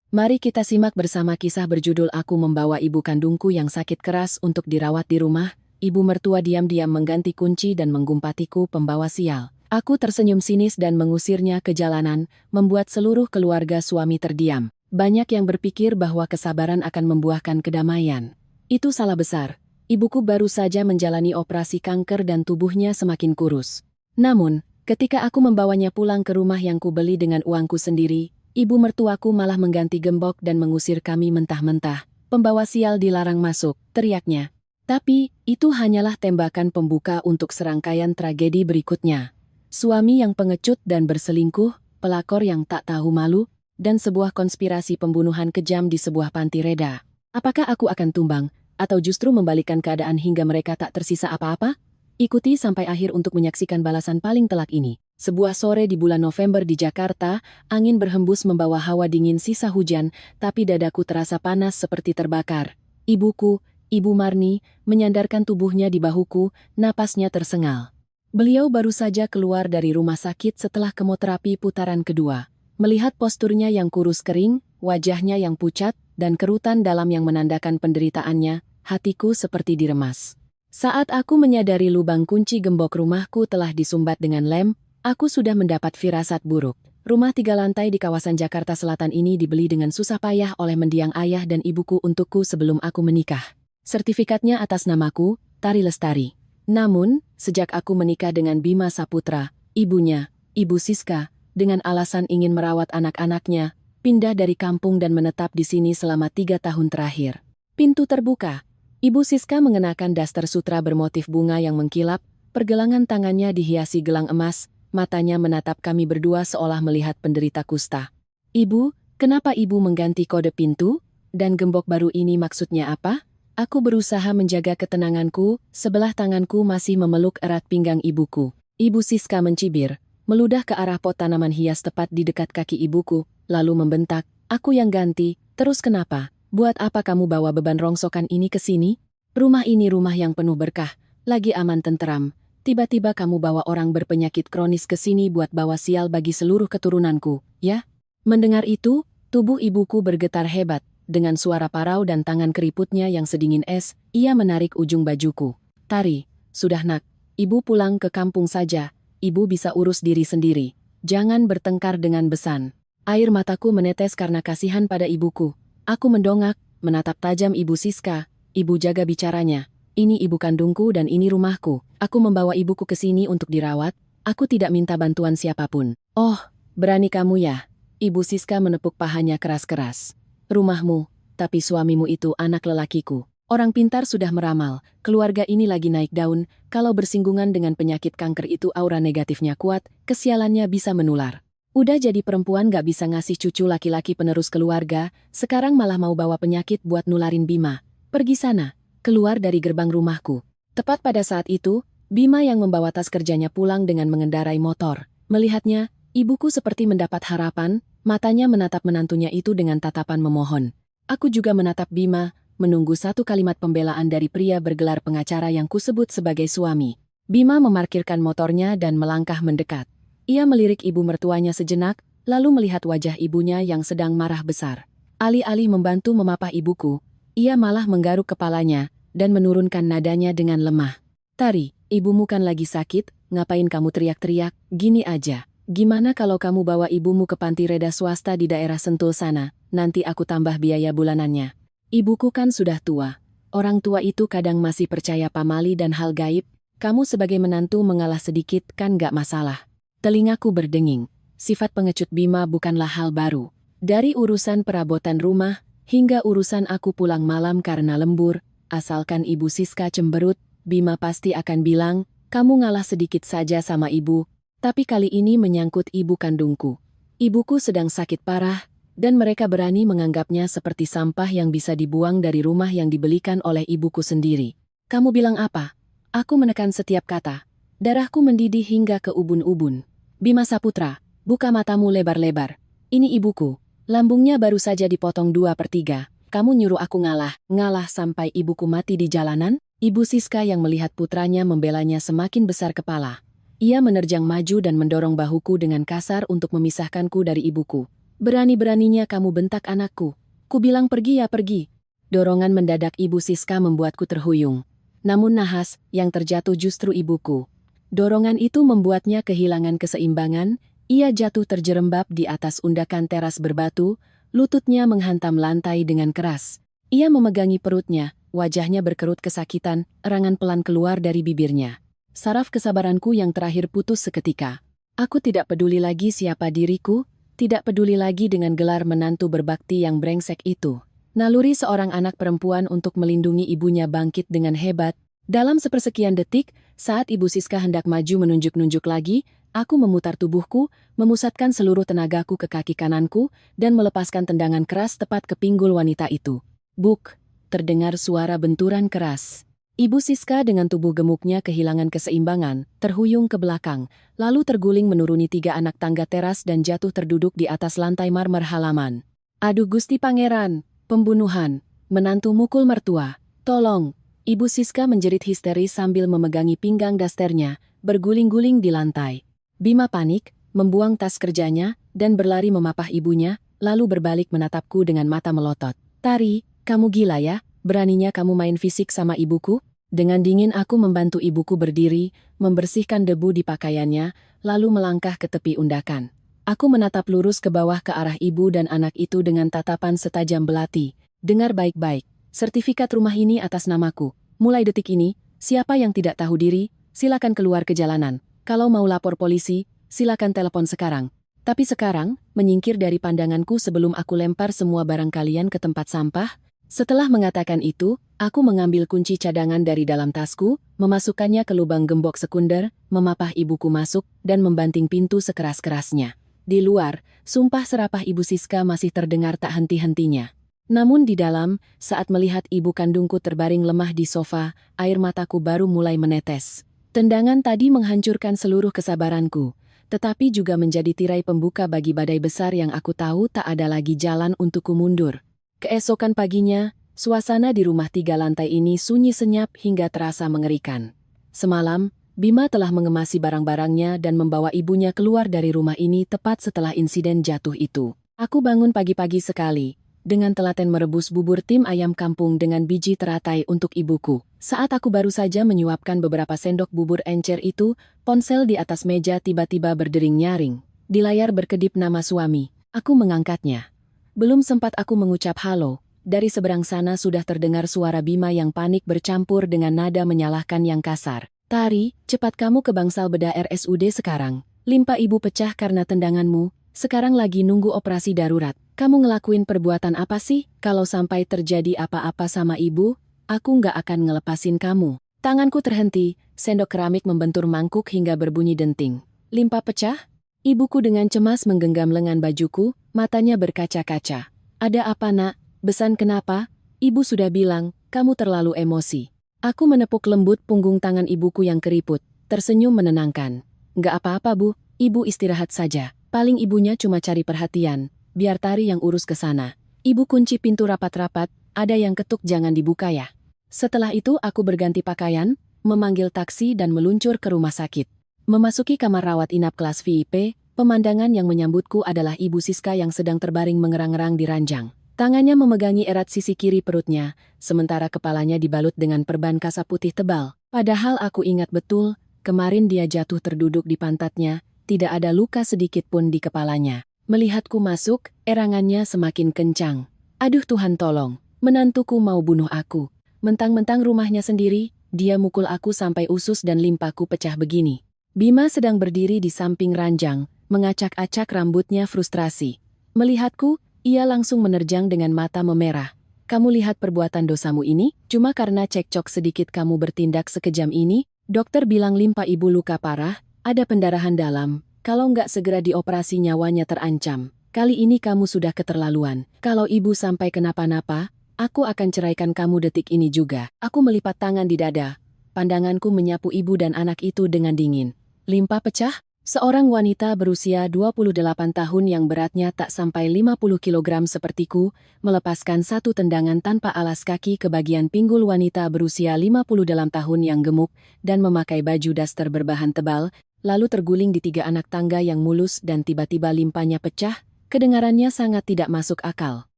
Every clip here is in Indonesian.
Mari kita simak bersama kisah berjudul Aku Membawa Ibu Kandungku yang Sakit Keras untuk Dirawat di Rumah. Ibu mertua diam-diam mengganti kunci dan menggumpatiku pembawa sial. Aku tersenyum sinis dan mengusirnya ke jalanan, membuat seluruh keluarga suami terdiam. Banyak yang berpikir bahwa kesabaran akan membuahkan kedamaian. Itu salah besar. Ibuku baru saja menjalani operasi kanker dan tubuhnya semakin kurus. Namun, ketika aku membawanya pulang ke rumah yang kubeli dengan uangku sendiri, ibu mertuaku malah mengganti gembok dan mengusir kami mentah-mentah. Pembawa sial dilarang masuk, teriaknya. Tapi, itu hanyalah tembakan pembuka untuk serangkaian tragedi berikutnya. Suami yang pengecut dan berselingkuh, pelakor yang tak tahu malu, dan sebuah konspirasi pembunuhan kejam di sebuah panti reda. Apakah aku akan tumbang, atau justru membalikkan keadaan hingga mereka tak tersisa apa-apa? Ikuti sampai akhir untuk menyaksikan balasan paling telak ini. Sebuah sore di bulan November di Jakarta, angin berhembus membawa hawa dingin sisa hujan, tapi dadaku terasa panas seperti terbakar. Ibuku, Ibu Marni, menyandarkan tubuhnya di bahuku, napasnya tersengal. Beliau baru saja keluar dari rumah sakit setelah kemoterapi putaran kedua. Melihat posturnya yang kurus kering, wajahnya yang pucat, dan kerutan dalam yang menandakan penderitaannya, hatiku seperti diremas. Saat aku menyadari lubang kunci gembok rumahku telah disumbat dengan lem, aku sudah mendapat firasat buruk. Rumah 3 lantai di kawasan Jakarta Selatan ini dibeli dengan susah payah oleh mendiang ayah dan ibuku untukku sebelum aku menikah. Sertifikatnya atas namaku, Tari Lestari. Namun, sejak aku menikah dengan Bima Saputra, ibunya, Ibu Siska, dengan alasan ingin merawat anak-anaknya, pindah dari kampung dan menetap di sini selama 3 tahun terakhir. Pintu terbuka. Ibu Siska mengenakan daster sutra bermotif bunga yang mengkilap, pergelangan tangannya dihiasi gelang emas, matanya menatap kami berdua seolah melihat penderita kusta. Ibu, kenapa ibu mengganti kode pintu? Dan gembok baru ini maksudnya apa? Aku berusaha menjaga ketenanganku, sebelah tanganku masih memeluk erat pinggang ibuku. Ibu Siska mencibir, meludah ke arah pot tanaman hias tepat di dekat kaki ibuku, lalu membentak, "Aku yang ganti, terus kenapa? Buat apa kamu bawa beban rongsokan ini ke sini? Rumah ini rumah yang penuh berkah, lagi aman tenteram. Tiba-tiba kamu bawa orang berpenyakit kronis ke sini buat bawa sial bagi seluruh keturunanku, ya?" Mendengar itu, tubuh ibuku bergetar hebat. Dengan suara parau dan tangan keriputnya yang sedingin es, ia menarik ujung bajuku. "Tari, sudah nak, ibu pulang ke kampung saja, ibu bisa urus diri sendiri. Jangan bertengkar dengan besan." Air mataku menetes karena kasihan pada ibuku. Aku mendongak, menatap tajam Ibu Siska. "Ibu jaga bicaranya. Ini ibu kandungku dan ini rumahku. Aku membawa ibuku ke sini untuk dirawat. Aku tidak minta bantuan siapapun." "Oh, berani kamu ya?" Ibu Siska menepuk pahanya keras-keras. "Rumahmu, tapi suamimu itu anak lelakiku. Orang pintar sudah meramal, keluarga ini lagi naik daun, kalau bersinggungan dengan penyakit kanker itu aura negatifnya kuat, kesialannya bisa menular. Udah jadi perempuan gak bisa ngasih cucu laki-laki penerus keluarga, sekarang malah mau bawa penyakit buat nularin Bima. Pergi sana, keluar dari gerbang rumahku." Tepat pada saat itu, Bima yang membawa tas kerjanya pulang dengan mengendarai motor. Melihatnya, ibuku seperti mendapat harapan, matanya menatap menantunya itu dengan tatapan memohon. Aku juga menatap Bima, menunggu satu kalimat pembelaan dari pria bergelar pengacara yang kusebut sebagai suami. Bima memarkirkan motornya dan melangkah mendekat. Ia melirik ibu mertuanya sejenak, lalu melihat wajah ibunya yang sedang marah besar. Alih-alih membantu memapah ibuku, ia malah menggaruk kepalanya dan menurunkan nadanya dengan lemah. "Tari, ibumu kan lagi sakit, ngapain kamu teriak-teriak? Gini aja. Gimana kalau kamu bawa ibumu ke panti reda swasta di daerah Sentul sana, nanti aku tambah biaya bulanannya." Ibuku kan sudah tua. Orang tua itu kadang masih percaya pamali dan hal gaib. Kamu sebagai menantu mengalah sedikit kan gak masalah. Telingaku berdenging. Sifat pengecut Bima bukanlah hal baru. Dari urusan perabotan rumah, hingga urusan aku pulang malam karena lembur, asalkan Ibu Siska cemberut, Bima pasti akan bilang, "Kamu ngalah sedikit saja sama ibu." Tapi kali ini menyangkut ibu kandungku. Ibuku sedang sakit parah, dan mereka berani menganggapnya seperti sampah yang bisa dibuang dari rumah yang dibelikan oleh ibuku sendiri. "Kamu bilang apa?" Aku menekan setiap kata. Darahku mendidih hingga ke ubun-ubun. "Bima Saputra, buka matamu lebar-lebar. Ini ibuku. Lambungnya baru saja dipotong 2/3. Kamu nyuruh aku ngalah sampai ibuku mati di jalanan?" Ibu Siska yang melihat putranya membelanya semakin besar kepala. Ia menerjang maju dan mendorong bahuku dengan kasar untuk memisahkanku dari ibuku. Berani-beraninya kamu bentak anakku. Ku bilang pergi ya pergi. Dorongan mendadak Ibu Siska membuatku terhuyung. Namun nahas, yang terjatuh justru ibuku. Dorongan itu membuatnya kehilangan keseimbangan, ia jatuh terjerembab di atas undakan teras berbatu, lututnya menghantam lantai dengan keras. Ia memegangi perutnya, wajahnya berkerut kesakitan, erangan pelan keluar dari bibirnya. Saraf kesabaranku yang terakhir putus seketika. Aku tidak peduli lagi siapa diriku, tidak peduli lagi dengan gelar menantu berbakti yang brengsek itu. Naluri seorang anak perempuan untuk melindungi ibunya bangkit dengan hebat. Dalam sepersekian detik, saat Ibu Siska hendak maju menunjuk-nunjuk lagi, aku memutar tubuhku, memusatkan seluruh tenagaku ke kaki kananku, dan melepaskan tendangan keras tepat ke pinggul wanita itu. Buk! Terdengar suara benturan keras. Ibu Siska dengan tubuh gemuknya kehilangan keseimbangan, terhuyung ke belakang, lalu terguling menuruni 3 anak tangga teras dan jatuh terduduk di atas lantai marmer halaman. Aduh Gusti Pangeran, pembunuhan, menantu mukul mertua, tolong! Ibu Siska menjerit histeris sambil memegangi pinggang dasternya, berguling-guling di lantai. Bima panik, membuang tas kerjanya, dan berlari memapah ibunya, lalu berbalik menatapku dengan mata melotot. Tari, kamu gila ya, beraninya kamu main fisik sama ibuku? Dengan dingin aku membantu ibuku berdiri, membersihkan debu di pakaiannya, lalu melangkah ke tepi undakan. Aku menatap lurus ke bawah ke arah ibu dan anak itu dengan tatapan setajam belati. Dengar baik-baik, sertifikat rumah ini atas namaku. Mulai detik ini, siapa yang tidak tahu diri, silakan keluar ke jalanan. Kalau mau lapor polisi, silakan telepon sekarang. Tapi sekarang, menyingkir dari pandanganku sebelum aku lempar semua barang kalian ke tempat sampah. Setelah mengatakan itu, aku mengambil kunci cadangan dari dalam tasku, memasukkannya ke lubang gembok sekunder, memapah ibuku masuk, dan membanting pintu sekeras-kerasnya. Di luar, sumpah serapah Ibu Siska masih terdengar tak henti-hentinya. Namun di dalam, saat melihat ibu kandungku terbaring lemah di sofa, air mataku baru mulai menetes. Tendangan tadi menghancurkan seluruh kesabaranku, tetapi juga menjadi tirai pembuka bagi badai besar yang aku tahu tak ada lagi jalan untukku mundur. Keesokan paginya, suasana di rumah 3 lantai ini sunyi senyap hingga terasa mengerikan. Semalam, Bima telah mengemasi barang-barangnya dan membawa ibunya keluar dari rumah ini tepat setelah insiden jatuh itu. Aku bangun pagi-pagi sekali, dengan telaten merebus bubur tim ayam kampung dengan biji teratai untuk ibuku. Saat aku baru saja menyuapkan beberapa sendok bubur encer itu, ponsel di atas meja tiba-tiba berdering nyaring. Di layar berkedip nama suami. Aku mengangkatnya. Belum sempat aku mengucap halo, dari seberang sana sudah terdengar suara Bima yang panik bercampur dengan nada menyalahkan yang kasar. Tari, cepat kamu ke bangsal bedah RSUD sekarang. Limpa ibu pecah karena tendanganmu, sekarang lagi nunggu operasi darurat. Kamu ngelakuin perbuatan apa sih? Kalau sampai terjadi apa-apa sama ibu, aku nggak akan ngelepasin kamu. Tanganku terhenti, sendok keramik membentur mangkuk hingga berbunyi denting. Limpa pecah? Ibuku dengan cemas menggenggam lengan bajuku, matanya berkaca-kaca. Ada apa nak? Besan kenapa? Ibu sudah bilang, kamu terlalu emosi. Aku menepuk lembut punggung tangan ibuku yang keriput, tersenyum menenangkan. Nggak apa-apa bu, ibu istirahat saja. Paling ibunya cuma cari perhatian, biar Tari yang urus ke sana. Ibu kunci pintu rapat-rapat, ada yang ketuk jangan dibuka ya. Setelah itu aku berganti pakaian, memanggil taksi dan meluncur ke rumah sakit. Memasuki kamar rawat inap kelas VIP, pemandangan yang menyambutku adalah Ibu Siska yang sedang terbaring mengerang-erang di ranjang. Tangannya memegangi erat sisi kiri perutnya, sementara kepalanya dibalut dengan perban kasa putih tebal. Padahal aku ingat betul, kemarin dia jatuh terduduk di pantatnya, tidak ada luka sedikit pun di kepalanya. Melihatku masuk, erangannya semakin kencang. Aduh Tuhan tolong, menantuku mau bunuh aku. Mentang-mentang rumahnya sendiri, dia mukul aku sampai usus dan limpaku pecah begini. Bima sedang berdiri di samping ranjang, mengacak-acak rambutnya frustrasi. Melihatku, ia langsung menerjang dengan mata memerah. Kamu lihat perbuatan dosamu ini? Cuma karena cekcok sedikit kamu bertindak sekejam ini? Dokter bilang limpa ibu luka parah, ada pendarahan dalam. Kalau nggak segera dioperasi nyawanya terancam. Kali ini kamu sudah keterlaluan. Kalau ibu sampai kenapa-napa, aku akan ceraikan kamu detik ini juga. Aku melipat tangan di dada. Pandanganku menyapu ibu dan anak itu dengan dingin. Limpa pecah? Seorang wanita berusia 28 tahun yang beratnya tak sampai 50 kg sepertiku, melepaskan satu tendangan tanpa alas kaki ke bagian pinggul wanita berusia 58 tahun yang gemuk dan memakai baju daster berbahan tebal, lalu terguling di 3 anak tangga yang mulus dan tiba-tiba limpanya pecah, Kedengarannya sangat tidak masuk akal.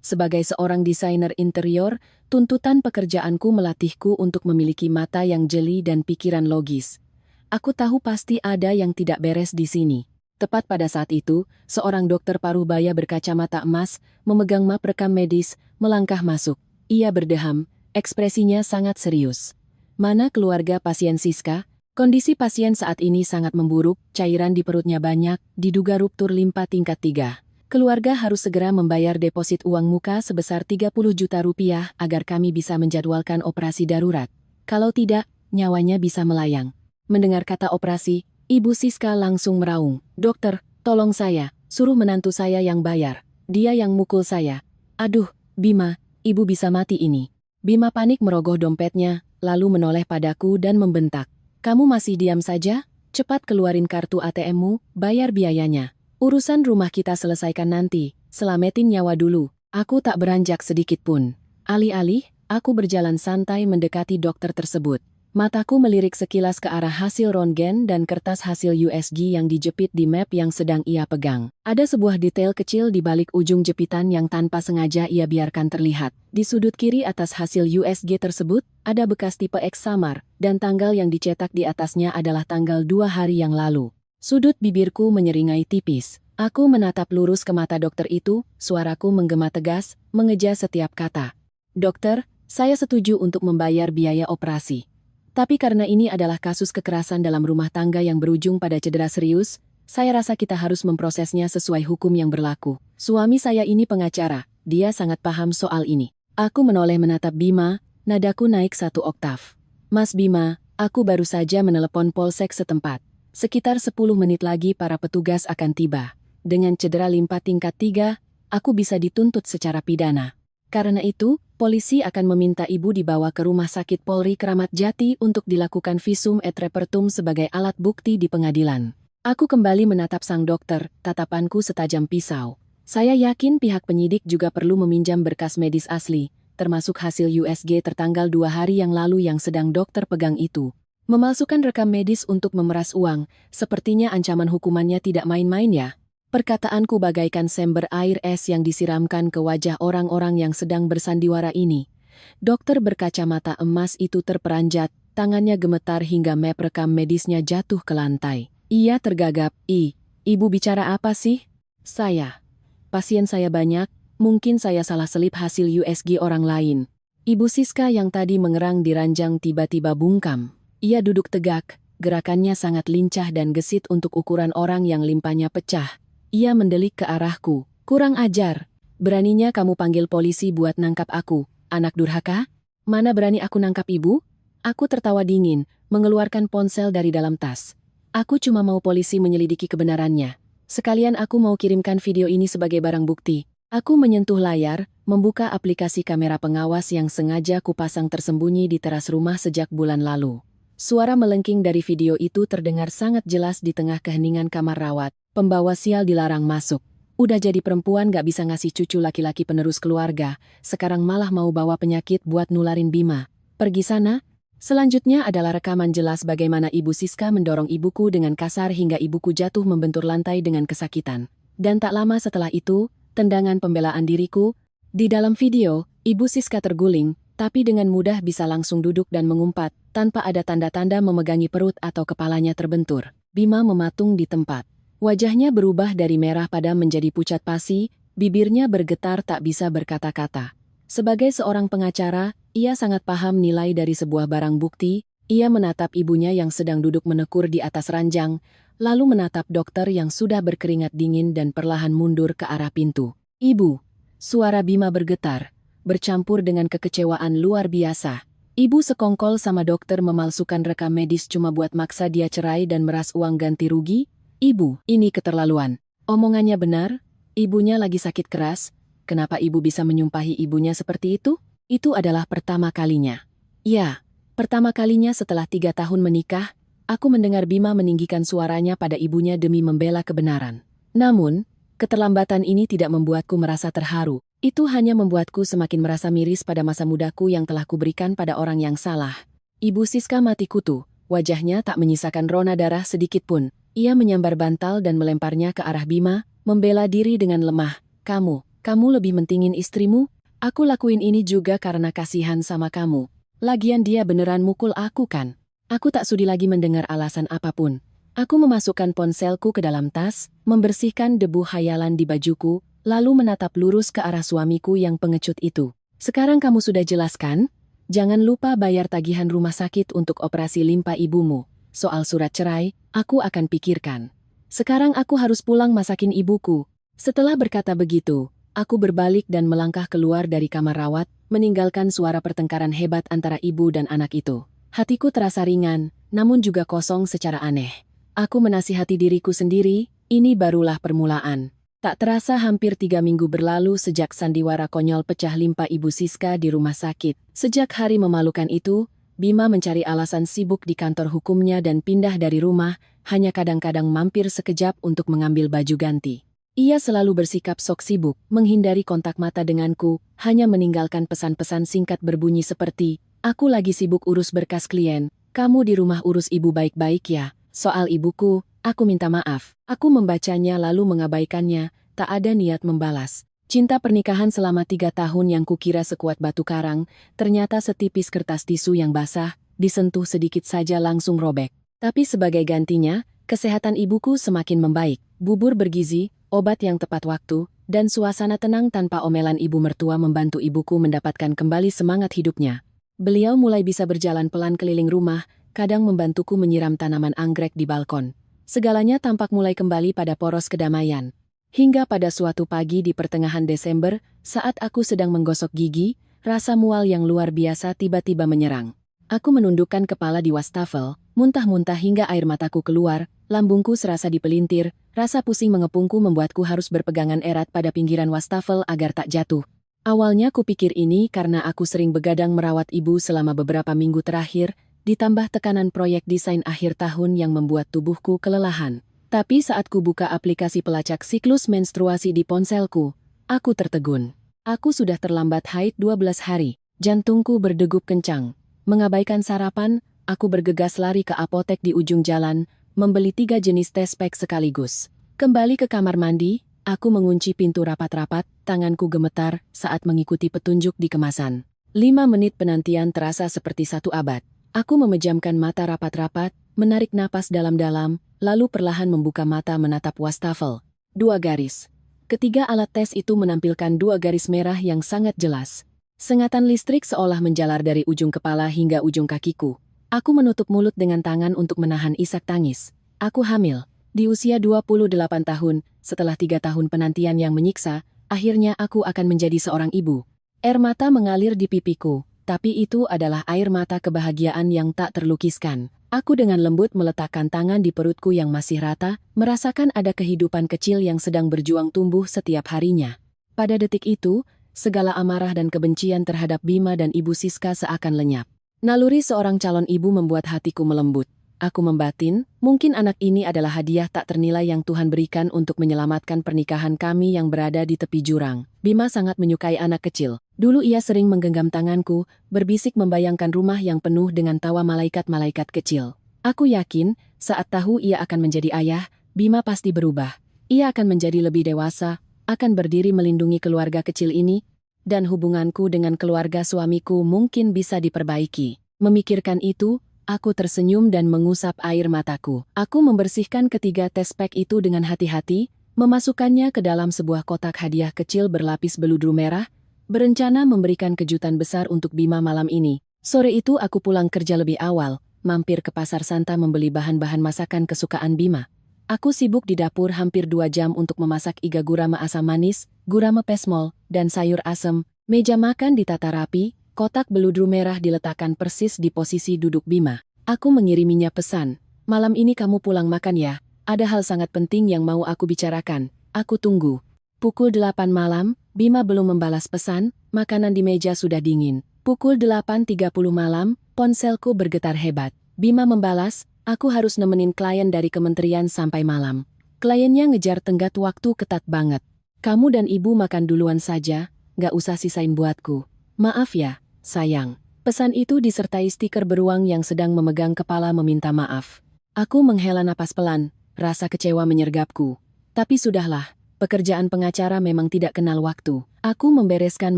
Sebagai seorang desainer interior, tuntutan pekerjaanku melatihku untuk memiliki mata yang jeli dan pikiran logis. Aku tahu pasti ada yang tidak beres di sini. Tepat pada saat itu, seorang dokter parubaya berkacamata emas, memegang map rekam medis, melangkah masuk. Ia berdeham, ekspresinya sangat serius. "Mana keluarga pasien Siska?" Kondisi pasien saat ini sangat memburuk, cairan di perutnya banyak, diduga ruptur limpa tingkat 3. Keluarga harus segera membayar deposit uang muka sebesar 30 juta rupiah agar kami bisa menjadwalkan operasi darurat. Kalau tidak, nyawanya bisa melayang. Mendengar kata operasi, Ibu Siska langsung meraung. "Dokter, tolong saya, suruh menantu saya yang bayar. Dia yang mukul saya. Aduh, Bima, ibu bisa mati ini." Bima panik merogoh dompetnya, lalu menoleh padaku dan membentak. "Kamu masih diam saja? Cepat keluarin kartu ATM-mu, bayar biayanya. Urusan rumah kita selesaikan nanti, selamatin nyawa dulu." Aku tak beranjak sedikit pun. Alih-alih, aku berjalan santai mendekati dokter tersebut. Mataku melirik sekilas ke arah hasil röntgen dan kertas hasil USG yang dijepit di map yang sedang ia pegang. Ada sebuah detail kecil di balik ujung jepitan yang tanpa sengaja ia biarkan terlihat. Di sudut kiri atas hasil USG tersebut, ada bekas tipe X samar, dan tanggal yang dicetak di atasnya adalah tanggal 2 hari yang lalu. Sudut bibirku menyeringai tipis. Aku menatap lurus ke mata dokter itu, suaraku menggema tegas, mengeja setiap kata. "Dokter, saya setuju untuk membayar biaya operasi. Tapi karena ini adalah kasus kekerasan dalam rumah tangga yang berujung pada cedera serius, saya rasa kita harus memprosesnya sesuai hukum yang berlaku. Suami saya ini pengacara, dia sangat paham soal ini." Aku menoleh menatap Bima, nadaku naik 1 oktav. "Mas Bima, aku baru saja menelepon polsek setempat. Sekitar 10 menit lagi para petugas akan tiba. Dengan cedera limpa tingkat 3, aku bisa dituntut secara pidana. Karena itu, polisi akan meminta ibu dibawa ke Rumah Sakit Polri Kramat Jati untuk dilakukan visum et repertum sebagai alat bukti di pengadilan." Aku kembali menatap sang dokter, tatapanku setajam pisau. Saya yakin pihak penyidik juga perlu meminjam berkas medis asli, termasuk hasil USG tertanggal 2 hari yang lalu yang sedang dokter pegang itu. Memalsukan rekam medis untuk memeras uang, sepertinya ancaman hukumannya tidak main-main ya. Perkataanku bagaikan sember air es yang disiramkan ke wajah orang-orang yang sedang bersandiwara ini. Dokter berkacamata emas itu terperanjat, tangannya gemetar hingga map rekam medisnya jatuh ke lantai. Ia tergagap. Ibu bicara apa sih?" "Saya. Pasien saya banyak, mungkin saya salah selip hasil USG orang lain." Ibu Siska yang tadi mengerang di ranjang tiba-tiba bungkam. Ia duduk tegak, gerakannya sangat lincah dan gesit untuk ukuran orang yang limpanya pecah. Ia mendelik ke arahku. "Kurang ajar. Beraninya kamu panggil polisi buat nangkap aku, anak durhaka? Mana berani aku nangkap ibu?" Aku tertawa dingin, mengeluarkan ponsel dari dalam tas. "Aku cuma mau polisi menyelidiki kebenarannya. Sekalian aku mau kirimkan video ini sebagai barang bukti." Aku menyentuh layar, membuka aplikasi kamera pengawas yang sengaja kupasang tersembunyi di teras rumah sejak bulan lalu. Suara melengking dari video itu terdengar sangat jelas di tengah keheningan kamar rawat. "Pembawa sial dilarang masuk. Udah jadi perempuan gak bisa ngasih cucu laki-laki penerus keluarga, sekarang malah mau bawa penyakit buat nularin Bima. Pergi sana." Selanjutnya adalah rekaman jelas bagaimana Ibu Siska mendorong ibuku dengan kasar hingga ibuku jatuh membentur lantai dengan kesakitan. Dan tak lama setelah itu, tendangan pembelaan diriku. Di dalam video, Ibu Siska terguling, tapi dengan mudah bisa langsung duduk dan mengumpat, tanpa ada tanda-tanda memegangi perut atau kepalanya terbentur. Bima mematung di tempat. Wajahnya berubah dari merah padam menjadi pucat pasi, bibirnya bergetar tak bisa berkata-kata. Sebagai seorang pengacara, ia sangat paham nilai dari sebuah barang bukti. Ia menatap ibunya yang sedang duduk menekur di atas ranjang, lalu menatap dokter yang sudah berkeringat dingin dan perlahan mundur ke arah pintu. "Ibu." Suara Bima bergetar, bercampur dengan kekecewaan luar biasa. Ibu sekongkol sama dokter memalsukan rekam medis cuma buat maksa dia cerai dan meras uang ganti rugi? "Ibu, ini keterlaluan." Omongannya benar, ibunya lagi sakit keras. Kenapa ibu bisa menyumpahi ibunya seperti itu? Itu adalah pertama kalinya. Ya, pertama kalinya setelah 3 tahun menikah, aku mendengar Bima meninggikan suaranya pada ibunya demi membela kebenaran. Namun, keterlambatan ini tidak membuatku merasa terharu. Itu hanya membuatku semakin merasa miris pada masa mudaku yang telah kuberikan pada orang yang salah. Ibu Siska mati kutu, wajahnya tak menyisakan rona darah sedikit pun. Ia menyambar bantal dan melemparnya ke arah Bima, membela diri dengan lemah. Kamu lebih mentingin istrimu? Aku lakuin ini juga karena kasihan sama kamu. Lagian dia beneran mukul aku kan? Aku tak sudi lagi mendengar alasan apapun. Aku memasukkan ponselku ke dalam tas, membersihkan debu hayalan di bajuku, lalu menatap lurus ke arah suamiku yang pengecut itu. Sekarang kamu sudah jelaskan? Jangan lupa bayar tagihan rumah sakit untuk operasi limpa ibumu. Soal surat cerai, aku akan pikirkan. Sekarang aku harus pulang masakin ibuku. Setelah berkata begitu, aku berbalik dan melangkah keluar dari kamar rawat, meninggalkan suara pertengkaran hebat antara ibu dan anak itu. Hatiku terasa ringan, namun juga kosong secara aneh. Aku menasihati diriku sendiri, ini barulah permulaan. Tak terasa hampir 3 minggu berlalu sejak sandiwara konyol pecah limpa Ibu Siska di rumah sakit. Sejak hari memalukan itu, Bima mencari alasan sibuk di kantor hukumnya dan pindah dari rumah, hanya kadang-kadang mampir sekejap untuk mengambil baju ganti. Ia selalu bersikap sok sibuk, menghindari kontak mata denganku, hanya meninggalkan pesan-pesan singkat berbunyi seperti, "Aku lagi sibuk urus berkas klien, kamu di rumah urus ibu baik-baik ya. Soal ibuku, aku minta maaf." Aku membacanya lalu mengabaikannya, tak ada niat membalas. Cinta pernikahan selama 3 tahun yang kukira sekuat batu karang, ternyata setipis kertas tisu yang basah, disentuh sedikit saja langsung robek. Tapi sebagai gantinya, kesehatan ibuku semakin membaik, bubur bergizi, obat yang tepat waktu, dan suasana tenang tanpa omelan ibu mertua membantu ibuku mendapatkan kembali semangat hidupnya. Beliau mulai bisa berjalan pelan keliling rumah, kadang membantuku menyiram tanaman anggrek di balkon. Segalanya tampak mulai kembali pada poros kedamaian. Hingga pada suatu pagi di pertengahan Desember, saat aku sedang menggosok gigi, rasa mual yang luar biasa tiba-tiba menyerang. Aku menundukkan kepala di wastafel, muntah-muntah hingga air mataku keluar, lambungku serasa dipelintir, rasa pusing mengepungku membuatku harus berpegangan erat pada pinggiran wastafel agar tak jatuh. Awalnya kupikir ini karena aku sering begadang merawat ibu selama beberapa minggu terakhir, ditambah tekanan proyek desain akhir tahun yang membuat tubuhku kelelahan. Tapi saat ku buka aplikasi pelacak siklus menstruasi di ponselku, aku tertegun. Aku sudah terlambat haid 12 hari, jantungku berdegup kencang. Mengabaikan sarapan, aku bergegas lari ke apotek di ujung jalan, membeli 3 jenis tes pack sekaligus. Kembali ke kamar mandi, aku mengunci pintu rapat-rapat, tanganku gemetar saat mengikuti petunjuk di kemasan. 5 menit penantian terasa seperti 1 abad. Aku memejamkan mata rapat-rapat, menarik napas dalam-dalam, lalu perlahan membuka mata menatap wastafel. 2 garis. Ketiga alat tes itu menampilkan 2 garis merah yang sangat jelas. Sengatan listrik seolah menjalar dari ujung kepala hingga ujung kakiku. Aku menutup mulut dengan tangan untuk menahan isak tangis. Aku hamil. Di usia 28 tahun, setelah 3 tahun penantian yang menyiksa, akhirnya aku akan menjadi seorang ibu. Air mata mengalir di pipiku, tapi itu adalah air mata kebahagiaan yang tak terlukiskan. Aku dengan lembut meletakkan tangan di perutku yang masih rata, merasakan ada kehidupan kecil yang sedang berjuang tumbuh setiap harinya. Pada detik itu, segala amarah dan kebencian terhadap Bima dan Ibu Siska seakan lenyap. Naluri seorang calon ibu membuat hatiku melembut. Aku membatin, mungkin anak ini adalah hadiah tak ternilai yang Tuhan berikan untuk menyelamatkan pernikahan kami yang berada di tepi jurang. Bima sangat menyukai anak kecil. Dulu ia sering menggenggam tanganku, berbisik membayangkan rumah yang penuh dengan tawa malaikat-malaikat kecil. Aku yakin, saat tahu ia akan menjadi ayah, Bima pasti berubah. Ia akan menjadi lebih dewasa, akan berdiri melindungi keluarga kecil ini, dan hubunganku dengan keluarga suamiku mungkin bisa diperbaiki. Memikirkan itu, aku tersenyum dan mengusap air mataku. Aku membersihkan ketiga tes pack itu dengan hati-hati, memasukkannya ke dalam sebuah kotak hadiah kecil berlapis beludru merah, berencana memberikan kejutan besar untuk Bima malam ini. Sore itu aku pulang kerja lebih awal, mampir ke Pasar Santa membeli bahan-bahan masakan kesukaan Bima. Aku sibuk di dapur hampir 2 jam untuk memasak iga gurame asam manis, gurame pesmol, dan sayur asem. Meja makan ditata rapi, kotak beludru merah diletakkan persis di posisi duduk Bima. Aku mengiriminya pesan, "Malam ini kamu pulang makan ya, ada hal sangat penting yang mau aku bicarakan, aku tunggu." Pukul 8 malam, Bima belum membalas pesan, makanan di meja sudah dingin. Pukul 8.30 malam, ponselku bergetar hebat. Bima membalas, "Aku harus nemenin klien dari kementerian sampai malam." Kliennya ngejar tenggat waktu ketat banget. "Kamu dan ibu makan duluan saja, gak usah sisain buatku. Maaf ya, sayang." Pesan itu disertai stiker beruang yang sedang memegang kepala meminta maaf. Aku menghela napas pelan, rasa kecewa menyergapku. Tapi sudahlah, Pekerjaan pengacara memang tidak kenal waktu. Aku membereskan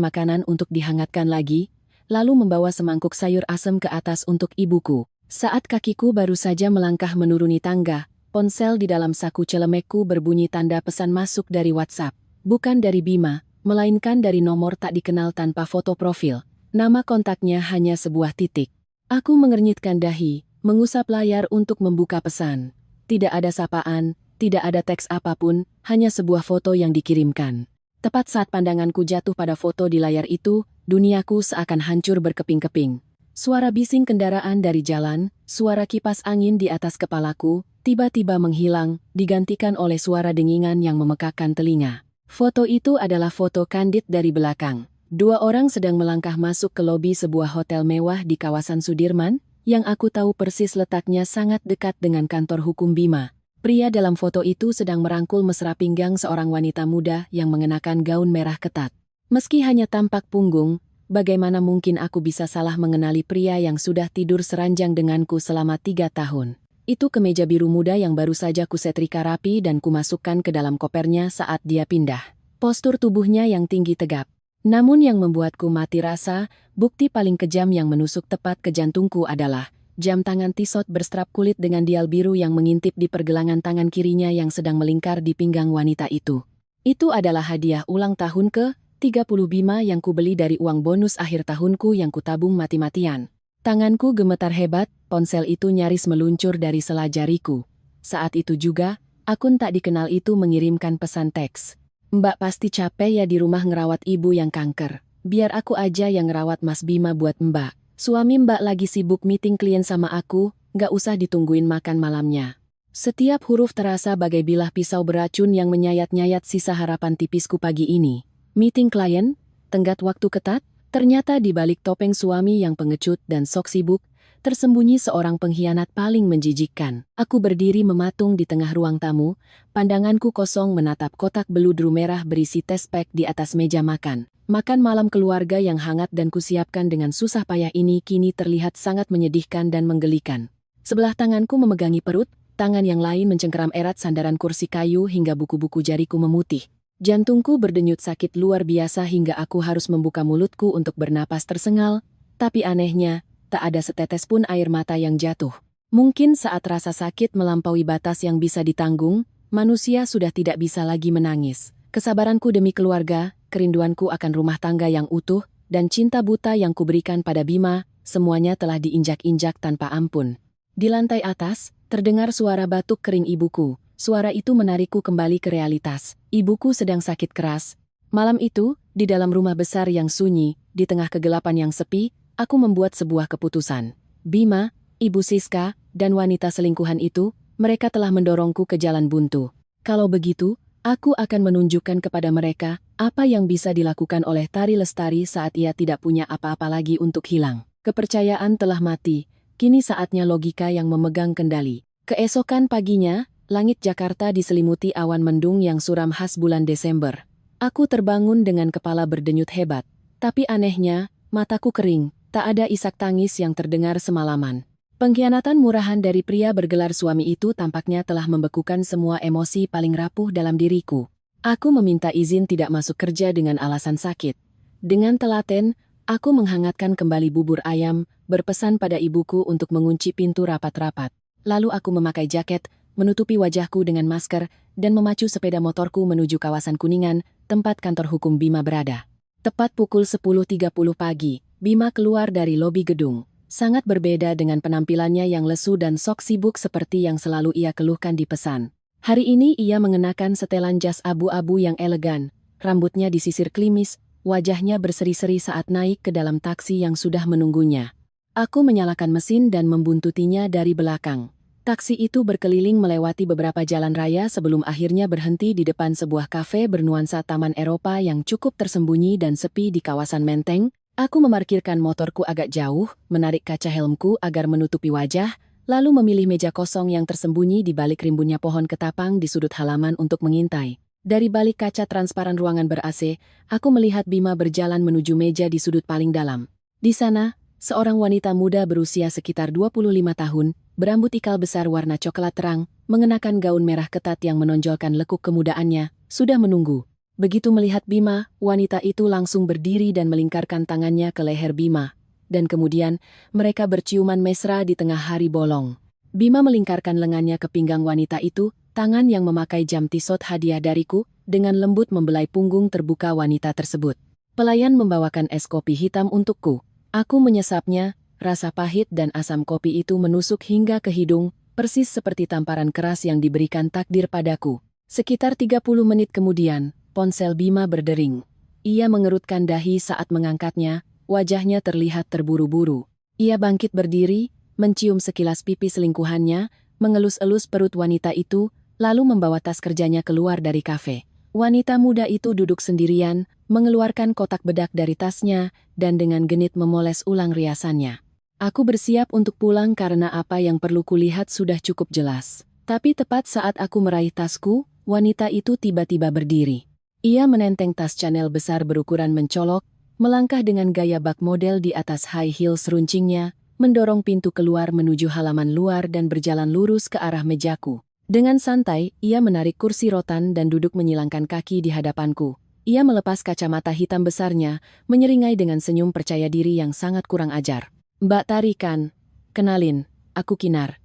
makanan untuk dihangatkan lagi, lalu membawa semangkuk sayur asem ke atas untuk ibuku. Saat kakiku baru saja melangkah menuruni tangga, ponsel di dalam saku celemekku berbunyi tanda pesan masuk dari WhatsApp. Bukan dari Bima, melainkan dari nomor tak dikenal tanpa foto profil. Nama kontaknya hanya sebuah titik. Aku mengernyitkan dahi, mengusap layar untuk membuka pesan. Tidak ada sapaan, tidak ada teks apapun, hanya sebuah foto yang dikirimkan. Tepat saat pandanganku jatuh pada foto di layar itu, duniaku seakan hancur berkeping-keping. Suara bising kendaraan dari jalan, suara kipas angin di atas kepalaku, tiba-tiba menghilang, digantikan oleh suara dengingan yang memekakkan telinga. Foto itu adalah foto kandid dari belakang. Dua orang sedang melangkah masuk ke lobi sebuah hotel mewah di kawasan Sudirman, yang aku tahu persis letaknya sangat dekat dengan kantor hukum Bima. Pria dalam foto itu sedang merangkul mesra pinggang seorang wanita muda yang mengenakan gaun merah ketat. Meski hanya tampak punggung, bagaimana mungkin aku bisa salah mengenali pria yang sudah tidur seranjang denganku selama 3 tahun. Itu kemeja biru muda yang baru saja kusetrika rapi dan kumasukkan ke dalam kopernya saat dia pindah. Postur tubuhnya yang tinggi tegap. Namun yang membuatku mati rasa, bukti paling kejam yang menusuk tepat ke jantungku adalah jam tangan Tissot berstrap kulit dengan dial biru yang mengintip di pergelangan tangan kirinya yang sedang melingkar di pinggang wanita itu. Itu adalah hadiah ulang tahun ke-30 Bima yang kubeli dari uang bonus akhir tahunku yang kutabung mati-matian. Tanganku gemetar hebat, ponsel itu nyaris meluncur dari sela jariku. Saat itu juga, akun tak dikenal itu mengirimkan pesan teks. Mbak pasti capek ya di rumah ngerawat ibu yang kanker. Biar aku aja yang ngerawat Mas Bima buat Mbak. Suami Mbak lagi sibuk meeting klien sama aku, gak usah ditungguin makan malamnya. Setiap huruf terasa bagai bilah pisau beracun yang menyayat-nyayat sisa harapan tipisku pagi ini. Meeting klien, tenggat waktu ketat, ternyata di balik topeng suami yang pengecut dan sok sibuk, tersembunyi seorang pengkhianat paling menjijikkan. Aku berdiri mematung di tengah ruang tamu, pandanganku kosong menatap kotak beludru merah berisi tes pack di atas meja makan. Makan malam keluarga yang hangat dan kusiapkan dengan susah payah ini kini terlihat sangat menyedihkan dan menggelikan. Sebelah tanganku memegangi perut, tangan yang lain mencengkeram erat sandaran kursi kayu hingga buku-buku jariku memutih. Jantungku berdenyut sakit luar biasa hingga aku harus membuka mulutku untuk bernapas tersengal, tapi anehnya, tak ada setetes pun air mata yang jatuh. Mungkin saat rasa sakit melampaui batas yang bisa ditanggung, manusia sudah tidak bisa lagi menangis. Kesabaranku demi keluarga, kerinduanku akan rumah tangga yang utuh, dan cinta buta yang kuberikan pada Bima, semuanya telah diinjak-injak tanpa ampun. Di lantai atas, terdengar suara batuk kering ibuku. Suara itu menarikku kembali ke realitas. Ibuku sedang sakit keras. Malam itu, di dalam rumah besar yang sunyi, di tengah kegelapan yang sepi, aku membuat sebuah keputusan. Bima, Ibu Siska, dan wanita selingkuhan itu, mereka telah mendorongku ke jalan buntu. Kalau begitu, aku akan menunjukkan kepada mereka apa yang bisa dilakukan oleh Tari Lestari saat ia tidak punya apa-apa lagi untuk hilang. Kepercayaan telah mati, kini saatnya logika yang memegang kendali. Keesokan paginya, langit Jakarta diselimuti awan mendung yang suram khas bulan Desember. Aku terbangun dengan kepala berdenyut hebat, tapi anehnya, mataku kering, tak ada isak tangis yang terdengar semalaman. Pengkhianatan murahan dari pria bergelar suami itu tampaknya telah membekukan semua emosi paling rapuh dalam diriku. Aku meminta izin tidak masuk kerja dengan alasan sakit. Dengan telaten, aku menghangatkan kembali bubur ayam, berpesan pada ibuku untuk mengunci pintu rapat-rapat. Lalu aku memakai jaket, menutupi wajahku dengan masker, dan memacu sepeda motorku menuju kawasan Kuningan, tempat kantor hukum Bima berada. Tepat pukul 10.30 pagi, Bima keluar dari lobi gedung. Sangat berbeda dengan penampilannya yang lesu dan sok sibuk seperti yang selalu ia keluhkan di pesan. Hari ini ia mengenakan setelan jas abu-abu yang elegan, rambutnya disisir klimis, wajahnya berseri-seri saat naik ke dalam taksi yang sudah menunggunya. Aku menyalakan mesin dan membuntutinya dari belakang. Taksi itu berkeliling melewati beberapa jalan raya sebelum akhirnya berhenti di depan sebuah kafe bernuansa Taman Eropa yang cukup tersembunyi dan sepi di kawasan Menteng. Aku memarkirkan motorku agak jauh, menarik kaca helmku agar menutupi wajah, lalu memilih meja kosong yang tersembunyi di balik rimbunnya pohon ketapang di sudut halaman untuk mengintai. Dari balik kaca transparan ruangan ber-AC, aku melihat Bima berjalan menuju meja di sudut paling dalam. Di sana, seorang wanita muda berusia sekitar 25 tahun, berambut ikal besar warna coklat terang, mengenakan gaun merah ketat yang menonjolkan lekuk kemudaannya, sudah menunggu. Begitu melihat Bima, wanita itu langsung berdiri dan melingkarkan tangannya ke leher Bima. Dan kemudian, mereka berciuman mesra di tengah hari bolong. Bima melingkarkan lengannya ke pinggang wanita itu, tangan yang memakai jam Tissot hadiah dariku, dengan lembut membelai punggung terbuka wanita tersebut. Pelayan membawakan es kopi hitam untukku. Aku menyesapnya, rasa pahit dan asam kopi itu menusuk hingga ke hidung, persis seperti tamparan keras yang diberikan takdir padaku. Sekitar 30 menit kemudian, ponsel Bima berdering. Ia mengerutkan dahi saat mengangkatnya, wajahnya terlihat terburu-buru. Ia bangkit berdiri, mencium sekilas pipi selingkuhannya, mengelus-elus perut wanita itu, lalu membawa tas kerjanya keluar dari kafe. Wanita muda itu duduk sendirian, mengeluarkan kotak bedak dari tasnya, dan dengan genit memoles ulang riasannya. Aku bersiap untuk pulang karena apa yang perlu kulihat sudah cukup jelas. Tapi tepat saat aku meraih tasku, wanita itu tiba-tiba berdiri. Ia menenteng tas Chanel besar berukuran mencolok, melangkah dengan gaya bak model di atas high heels runcingnya, mendorong pintu keluar menuju halaman luar dan berjalan lurus ke arah mejaku. Dengan santai, ia menarik kursi rotan dan duduk menyilangkan kaki di hadapanku. Ia melepas kacamata hitam besarnya, menyeringai dengan senyum percaya diri yang sangat kurang ajar. "Mbak Tari kan? Kenalin, aku Kinar.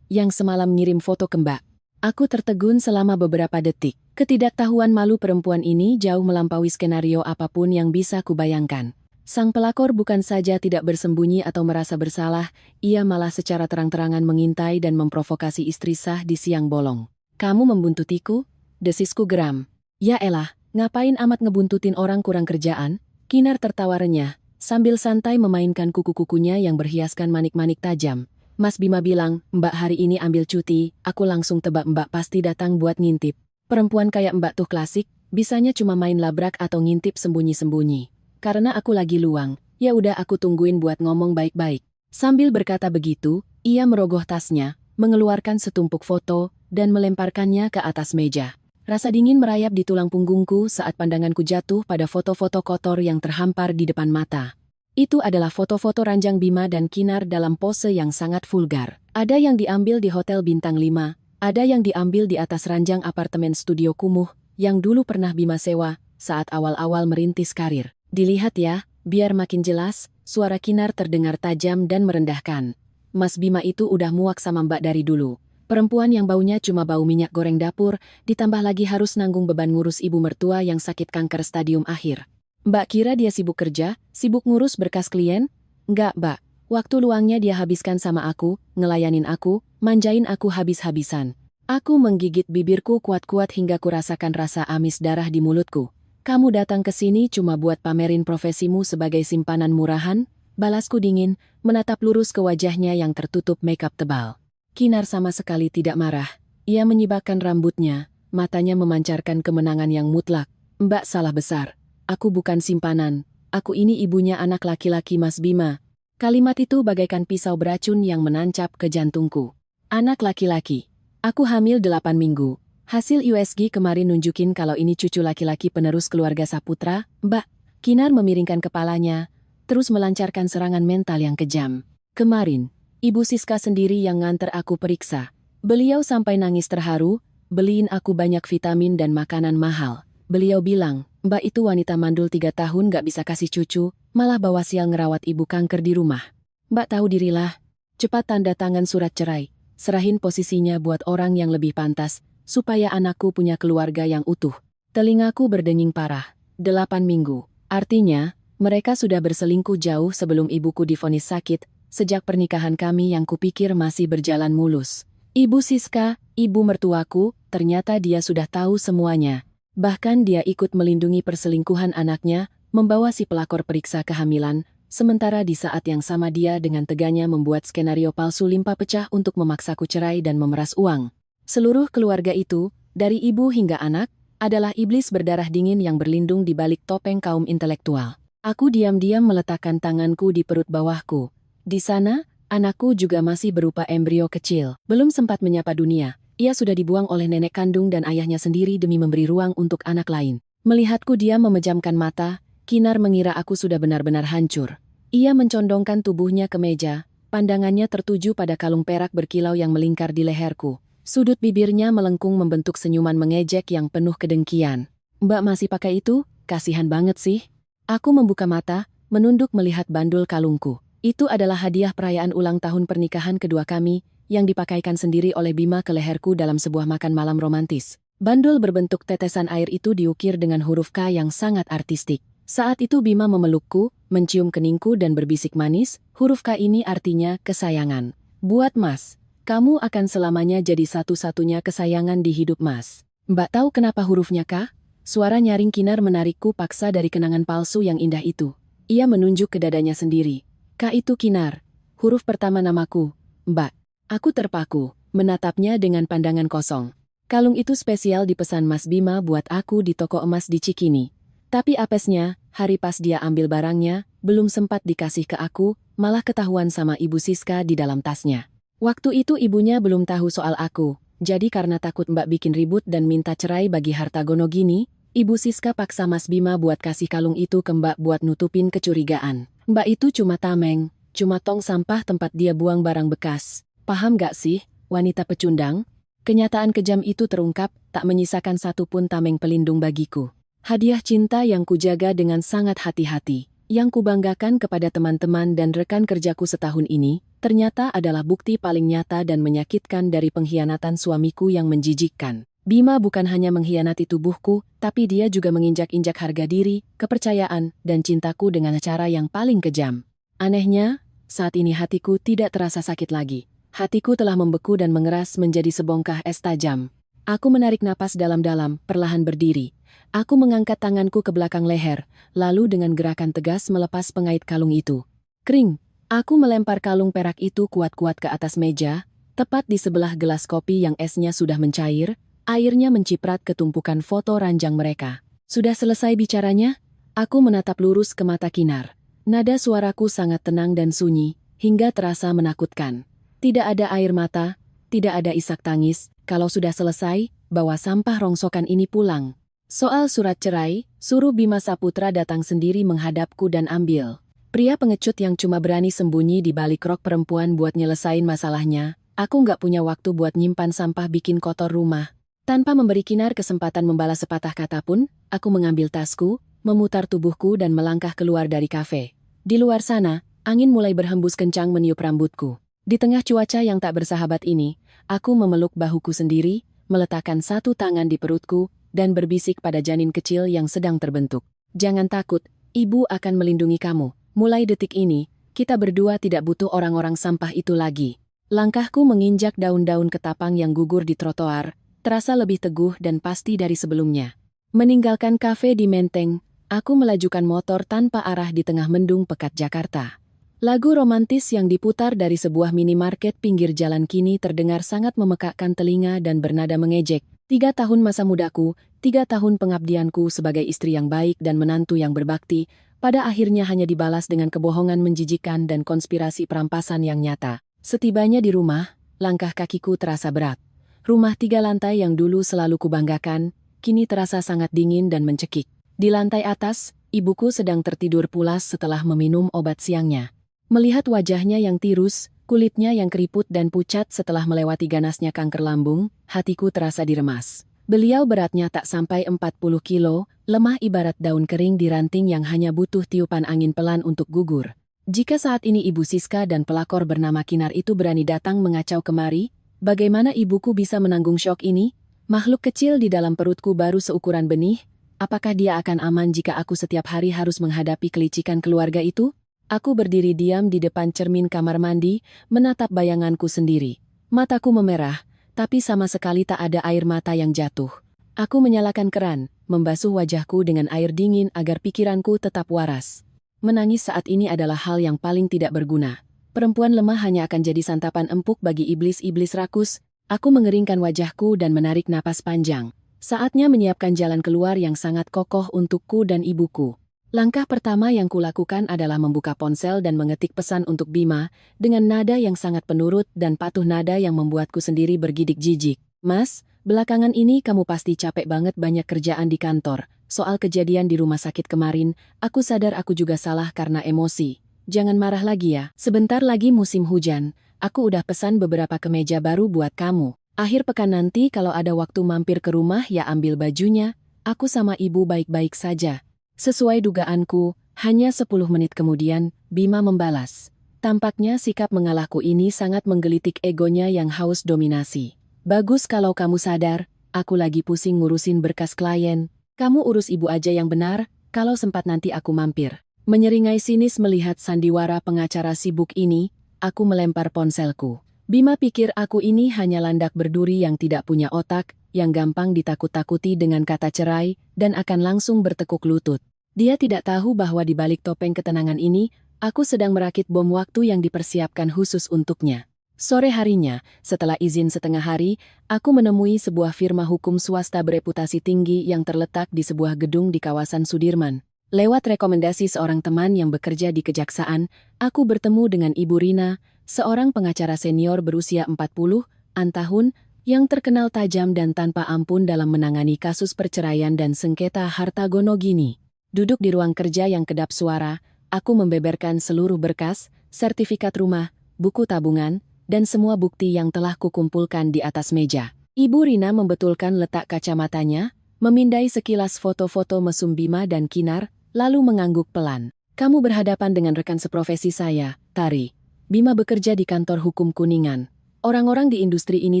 Yang semalam ngirim foto ke Mbak." Aku tertegun selama beberapa detik. Ketidaktahuan malu perempuan ini jauh melampaui skenario apapun yang bisa kubayangkan. Sang pelakor bukan saja tidak bersembunyi atau merasa bersalah, ia malah secara terang-terangan mengintai dan memprovokasi istri sah di siang bolong. "Kamu membuntutiku?" desisku geram. "Ya elah, ngapain amat ngebuntutin orang kurang kerjaan?" Kinar tertawa renyah, sambil santai memainkan kuku-kukunya yang berhiaskan manik-manik tajam. "Mas Bima bilang, Mbak hari ini ambil cuti, aku langsung tebak Mbak pasti datang buat ngintip. Perempuan kayak Mbak tuh klasik, bisanya cuma main labrak atau ngintip sembunyi-sembunyi. Karena aku lagi luang, ya udah aku tungguin buat ngomong baik-baik." Sambil berkata begitu, ia merogoh tasnya, mengeluarkan setumpuk foto, dan melemparkannya ke atas meja. Rasa dingin merayap di tulang punggungku saat pandanganku jatuh pada foto-foto kotor yang terhampar di depan mata. Itu adalah foto-foto ranjang Bima dan Kinar dalam pose yang sangat vulgar. Ada yang diambil di Hotel Bintang 5, ada yang diambil di atas ranjang apartemen studio kumuh, yang dulu pernah Bima sewa, saat awal-awal merintis karir. "Dilihat ya, biar makin jelas," suara Kinar terdengar tajam dan merendahkan. "Mas Bima itu udah muak sama Mbak dari dulu. Perempuan yang baunya cuma bau minyak goreng dapur, ditambah lagi harus nanggung beban ngurus ibu mertua yang sakit kanker stadium akhir. Mbak kira dia sibuk kerja, sibuk ngurus berkas klien? Enggak, Mbak. Waktu luangnya dia habiskan sama aku, ngelayanin aku, manjain aku habis-habisan." Aku menggigit bibirku kuat-kuat hingga kurasakan rasa amis darah di mulutku. "Kamu datang ke sini cuma buat pamerin profesimu sebagai simpanan murahan?" Balasku dingin, menatap lurus ke wajahnya yang tertutup makeup tebal. Kinar sama sekali tidak marah. Ia menyibakkan rambutnya, matanya memancarkan kemenangan yang mutlak. "Mbak salah besar. Aku bukan simpanan. Aku ini ibunya anak laki-laki Mas Bima." Kalimat itu bagaikan pisau beracun yang menancap ke jantungku. Anak laki-laki. Aku hamil 8 minggu. Hasil USG kemarin nunjukin kalau ini cucu laki-laki penerus keluarga Saputra, Mbak. Kinar memiringkan kepalanya, terus melancarkan serangan mental yang kejam. "Kemarin, Ibu Siska sendiri yang nganter aku periksa. Beliau sampai nangis terharu, beliin aku banyak vitamin dan makanan mahal. Beliau bilang, Mbak itu wanita mandul 3 tahun gak bisa kasih cucu, malah bawa sial ngerawat ibu kanker di rumah. Mbak tahu dirilah. Cepat tanda tangan surat cerai, serahin posisinya buat orang yang lebih pantas, supaya anakku punya keluarga yang utuh." Telingaku berdenging parah. 8 minggu. Artinya, mereka sudah berselingkuh jauh sebelum ibuku divonis sakit, sejak pernikahan kami yang kupikir masih berjalan mulus. Ibu Siska, ibu mertuaku, ternyata dia sudah tahu semuanya. Bahkan dia ikut melindungi perselingkuhan anaknya, membawa si pelakor periksa kehamilan, sementara di saat yang sama dia dengan teganya membuat skenario palsu limpa pecah untuk memaksaku cerai dan memeras uang. Seluruh keluarga itu, dari ibu hingga anak, adalah iblis berdarah dingin yang berlindung di balik topeng kaum intelektual. Aku diam-diam meletakkan tanganku di perut bawahku. Di sana, anakku juga masih berupa embrio kecil. Belum sempat menyapa dunia, ia sudah dibuang oleh nenek kandung dan ayahnya sendiri demi memberi ruang untuk anak lain. Melihatku diam memejamkan mata, Kinar mengira aku sudah benar-benar hancur. Ia mencondongkan tubuhnya ke meja, pandangannya tertuju pada kalung perak berkilau yang melingkar di leherku. Sudut bibirnya melengkung membentuk senyuman mengejek yang penuh kedengkian. Mbak masih pakai itu? Kasihan banget sih. Aku membuka mata, menunduk melihat bandul kalungku. Itu adalah hadiah perayaan ulang tahun pernikahan kedua kami, yang dipakaikan sendiri oleh Bima ke leherku dalam sebuah makan malam romantis. Bandul berbentuk tetesan air itu diukir dengan huruf K yang sangat artistik. Saat itu Bima memelukku, mencium keningku dan berbisik manis, huruf K ini artinya kesayangan. Buat Mas, kamu akan selamanya jadi satu-satunya kesayangan di hidup Mas. Mbak tahu kenapa hurufnya K? Suara nyaring Kinar menarikku paksa dari kenangan palsu yang indah itu. Ia menunjuk ke dadanya sendiri. K itu Kinar, huruf pertama namaku, Mbak. Aku terpaku, menatapnya dengan pandangan kosong. Kalung itu spesial dipesan Mas Bima buat aku di toko emas di Cikini. Tapi apesnya, hari pas dia ambil barangnya, belum sempat dikasih ke aku, malah ketahuan sama Ibu Siska di dalam tasnya. Waktu itu ibunya belum tahu soal aku, jadi karena takut Mbak bikin ribut dan minta cerai bagi harta gono gini, Ibu Siska paksa Mas Bima buat kasih kalung itu ke Mbak buat nutupin kecurigaan. Mbak itu cuma tameng, cuma tong sampah tempat dia buang barang bekas. Paham gak sih, wanita pecundang? Kenyataan kejam itu terungkap, tak menyisakan satupun tameng pelindung bagiku. Hadiah cinta yang kujaga dengan sangat hati-hati, yang kubanggakan kepada teman-teman dan rekan kerjaku setahun ini, ternyata adalah bukti paling nyata dan menyakitkan dari pengkhianatan suamiku yang menjijikkan. Bima bukan hanya mengkhianati tubuhku, tapi dia juga menginjak-injak harga diri, kepercayaan, dan cintaku dengan cara yang paling kejam. Anehnya, saat ini hatiku tidak terasa sakit lagi. Hatiku telah membeku dan mengeras menjadi sebongkah es tajam. Aku menarik napas dalam-dalam, perlahan berdiri. Aku mengangkat tanganku ke belakang leher, lalu dengan gerakan tegas melepas pengait kalung itu. Kring! Aku melempar kalung perak itu kuat-kuat ke atas meja, tepat di sebelah gelas kopi yang esnya sudah mencair, airnya menciprat ke tumpukan foto ranjang mereka. Sudah selesai bicaranya? Aku menatap lurus ke mata Kinar. Nada suaraku sangat tenang dan sunyi, hingga terasa menakutkan. Tidak ada air mata, tidak ada isak tangis, kalau sudah selesai, bawa sampah rongsokan ini pulang. Soal surat cerai, suruh Bima Saputra datang sendiri menghadapku dan ambil. Pria pengecut yang cuma berani sembunyi di balik rok perempuan buat nyelesain masalahnya, aku nggak punya waktu buat nyimpan sampah bikin kotor rumah. Tanpa memberi Kinar kesempatan membalas sepatah kata pun, aku mengambil tasku, memutar tubuhku dan melangkah keluar dari kafe. Di luar sana, angin mulai berhembus kencang meniup rambutku. Di tengah cuaca yang tak bersahabat ini, aku memeluk bahuku sendiri, meletakkan satu tangan di perutku, dan berbisik pada janin kecil yang sedang terbentuk. Jangan takut, ibu akan melindungi kamu. Mulai detik ini, kita berdua tidak butuh orang-orang sampah itu lagi. Langkahku menginjak daun-daun ketapang yang gugur di trotoar, terasa lebih teguh dan pasti dari sebelumnya. Meninggalkan kafe di Menteng, aku melajukan motor tanpa arah di tengah mendung pekat Jakarta. Lagu romantis yang diputar dari sebuah minimarket pinggir jalan kini terdengar sangat memekakkan telinga dan bernada mengejek. 3 tahun masa mudaku, 3 tahun pengabdianku sebagai istri yang baik dan menantu yang berbakti, pada akhirnya hanya dibalas dengan kebohongan menjijikan dan konspirasi perampasan yang nyata. Setibanya di rumah, langkah kakiku terasa berat. Rumah 3 lantai yang dulu selalu kubanggakan, kini terasa sangat dingin dan mencekik. Di lantai atas, ibuku sedang tertidur pulas setelah meminum obat siangnya. Melihat wajahnya yang tirus, kulitnya yang keriput dan pucat setelah melewati ganasnya kanker lambung, hatiku terasa diremas. Beliau beratnya tak sampai 40 kilo, lemah ibarat daun kering di ranting yang hanya butuh tiupan angin pelan untuk gugur. Jika saat ini Ibu Siska dan pelakor bernama Kinar itu berani datang mengacau kemari, bagaimana ibuku bisa menanggung syok ini? Makhluk kecil di dalam perutku baru seukuran benih, apakah dia akan aman jika aku setiap hari harus menghadapi kelicikan keluarga itu? Aku berdiri diam di depan cermin kamar mandi, menatap bayanganku sendiri. Mataku memerah, tapi sama sekali tak ada air mata yang jatuh. Aku menyalakan keran, membasuh wajahku dengan air dingin agar pikiranku tetap waras. Menangis saat ini adalah hal yang paling tidak berguna. Perempuan lemah hanya akan jadi santapan empuk bagi iblis-iblis rakus. Aku mengeringkan wajahku dan menarik napas panjang. Saatnya menyiapkan jalan keluar yang sangat kokoh untukku dan ibuku. Langkah pertama yang kulakukan adalah membuka ponsel dan mengetik pesan untuk Bima, dengan nada yang sangat penurut dan patuh, nada yang membuatku sendiri bergidik jijik. Mas, belakangan ini kamu pasti capek banget banyak kerjaan di kantor. Soal kejadian di rumah sakit kemarin, aku sadar aku juga salah karena emosi. Jangan marah lagi ya, sebentar lagi musim hujan, aku udah pesan beberapa kemeja baru buat kamu. Akhir pekan nanti kalau ada waktu mampir ke rumah ya ambil bajunya, aku sama ibu baik-baik saja. Sesuai dugaanku, hanya 10 menit kemudian, Bima membalas. Tampaknya sikap mengalahku ini sangat menggelitik egonya yang haus dominasi. Bagus kalau kamu sadar, aku lagi pusing ngurusin berkas klien. Kamu urus ibu aja yang benar, kalau sempat nanti aku mampir. Menyeringai sinis melihat sandiwara pengacara sibuk ini, aku melempar ponselku. Bima pikir aku ini hanya landak berduri yang tidak punya otak, yang gampang ditakut-takuti dengan kata cerai, dan akan langsung bertekuk lutut. Dia tidak tahu bahwa di balik topeng ketenangan ini, aku sedang merakit bom waktu yang dipersiapkan khusus untuknya. Sore harinya, setelah izin setengah hari, aku menemui sebuah firma hukum swasta bereputasi tinggi yang terletak di sebuah gedung di kawasan Sudirman. Lewat rekomendasi seorang teman yang bekerja di kejaksaan, aku bertemu dengan Ibu Rina, seorang pengacara senior berusia 40-an tahun, yang terkenal tajam dan tanpa ampun dalam menangani kasus perceraian dan sengketa harta gono gini. Duduk di ruang kerja yang kedap suara, aku membeberkan seluruh berkas, sertifikat rumah, buku tabungan, dan semua bukti yang telah kukumpulkan di atas meja. Ibu Rina membetulkan letak kacamatanya, memindai sekilas foto-foto mesum Bima dan Kinar, lalu mengangguk pelan. Kamu berhadapan dengan rekan seprofesi saya, Tari. Bima bekerja di kantor hukum Kuningan. Orang-orang di industri ini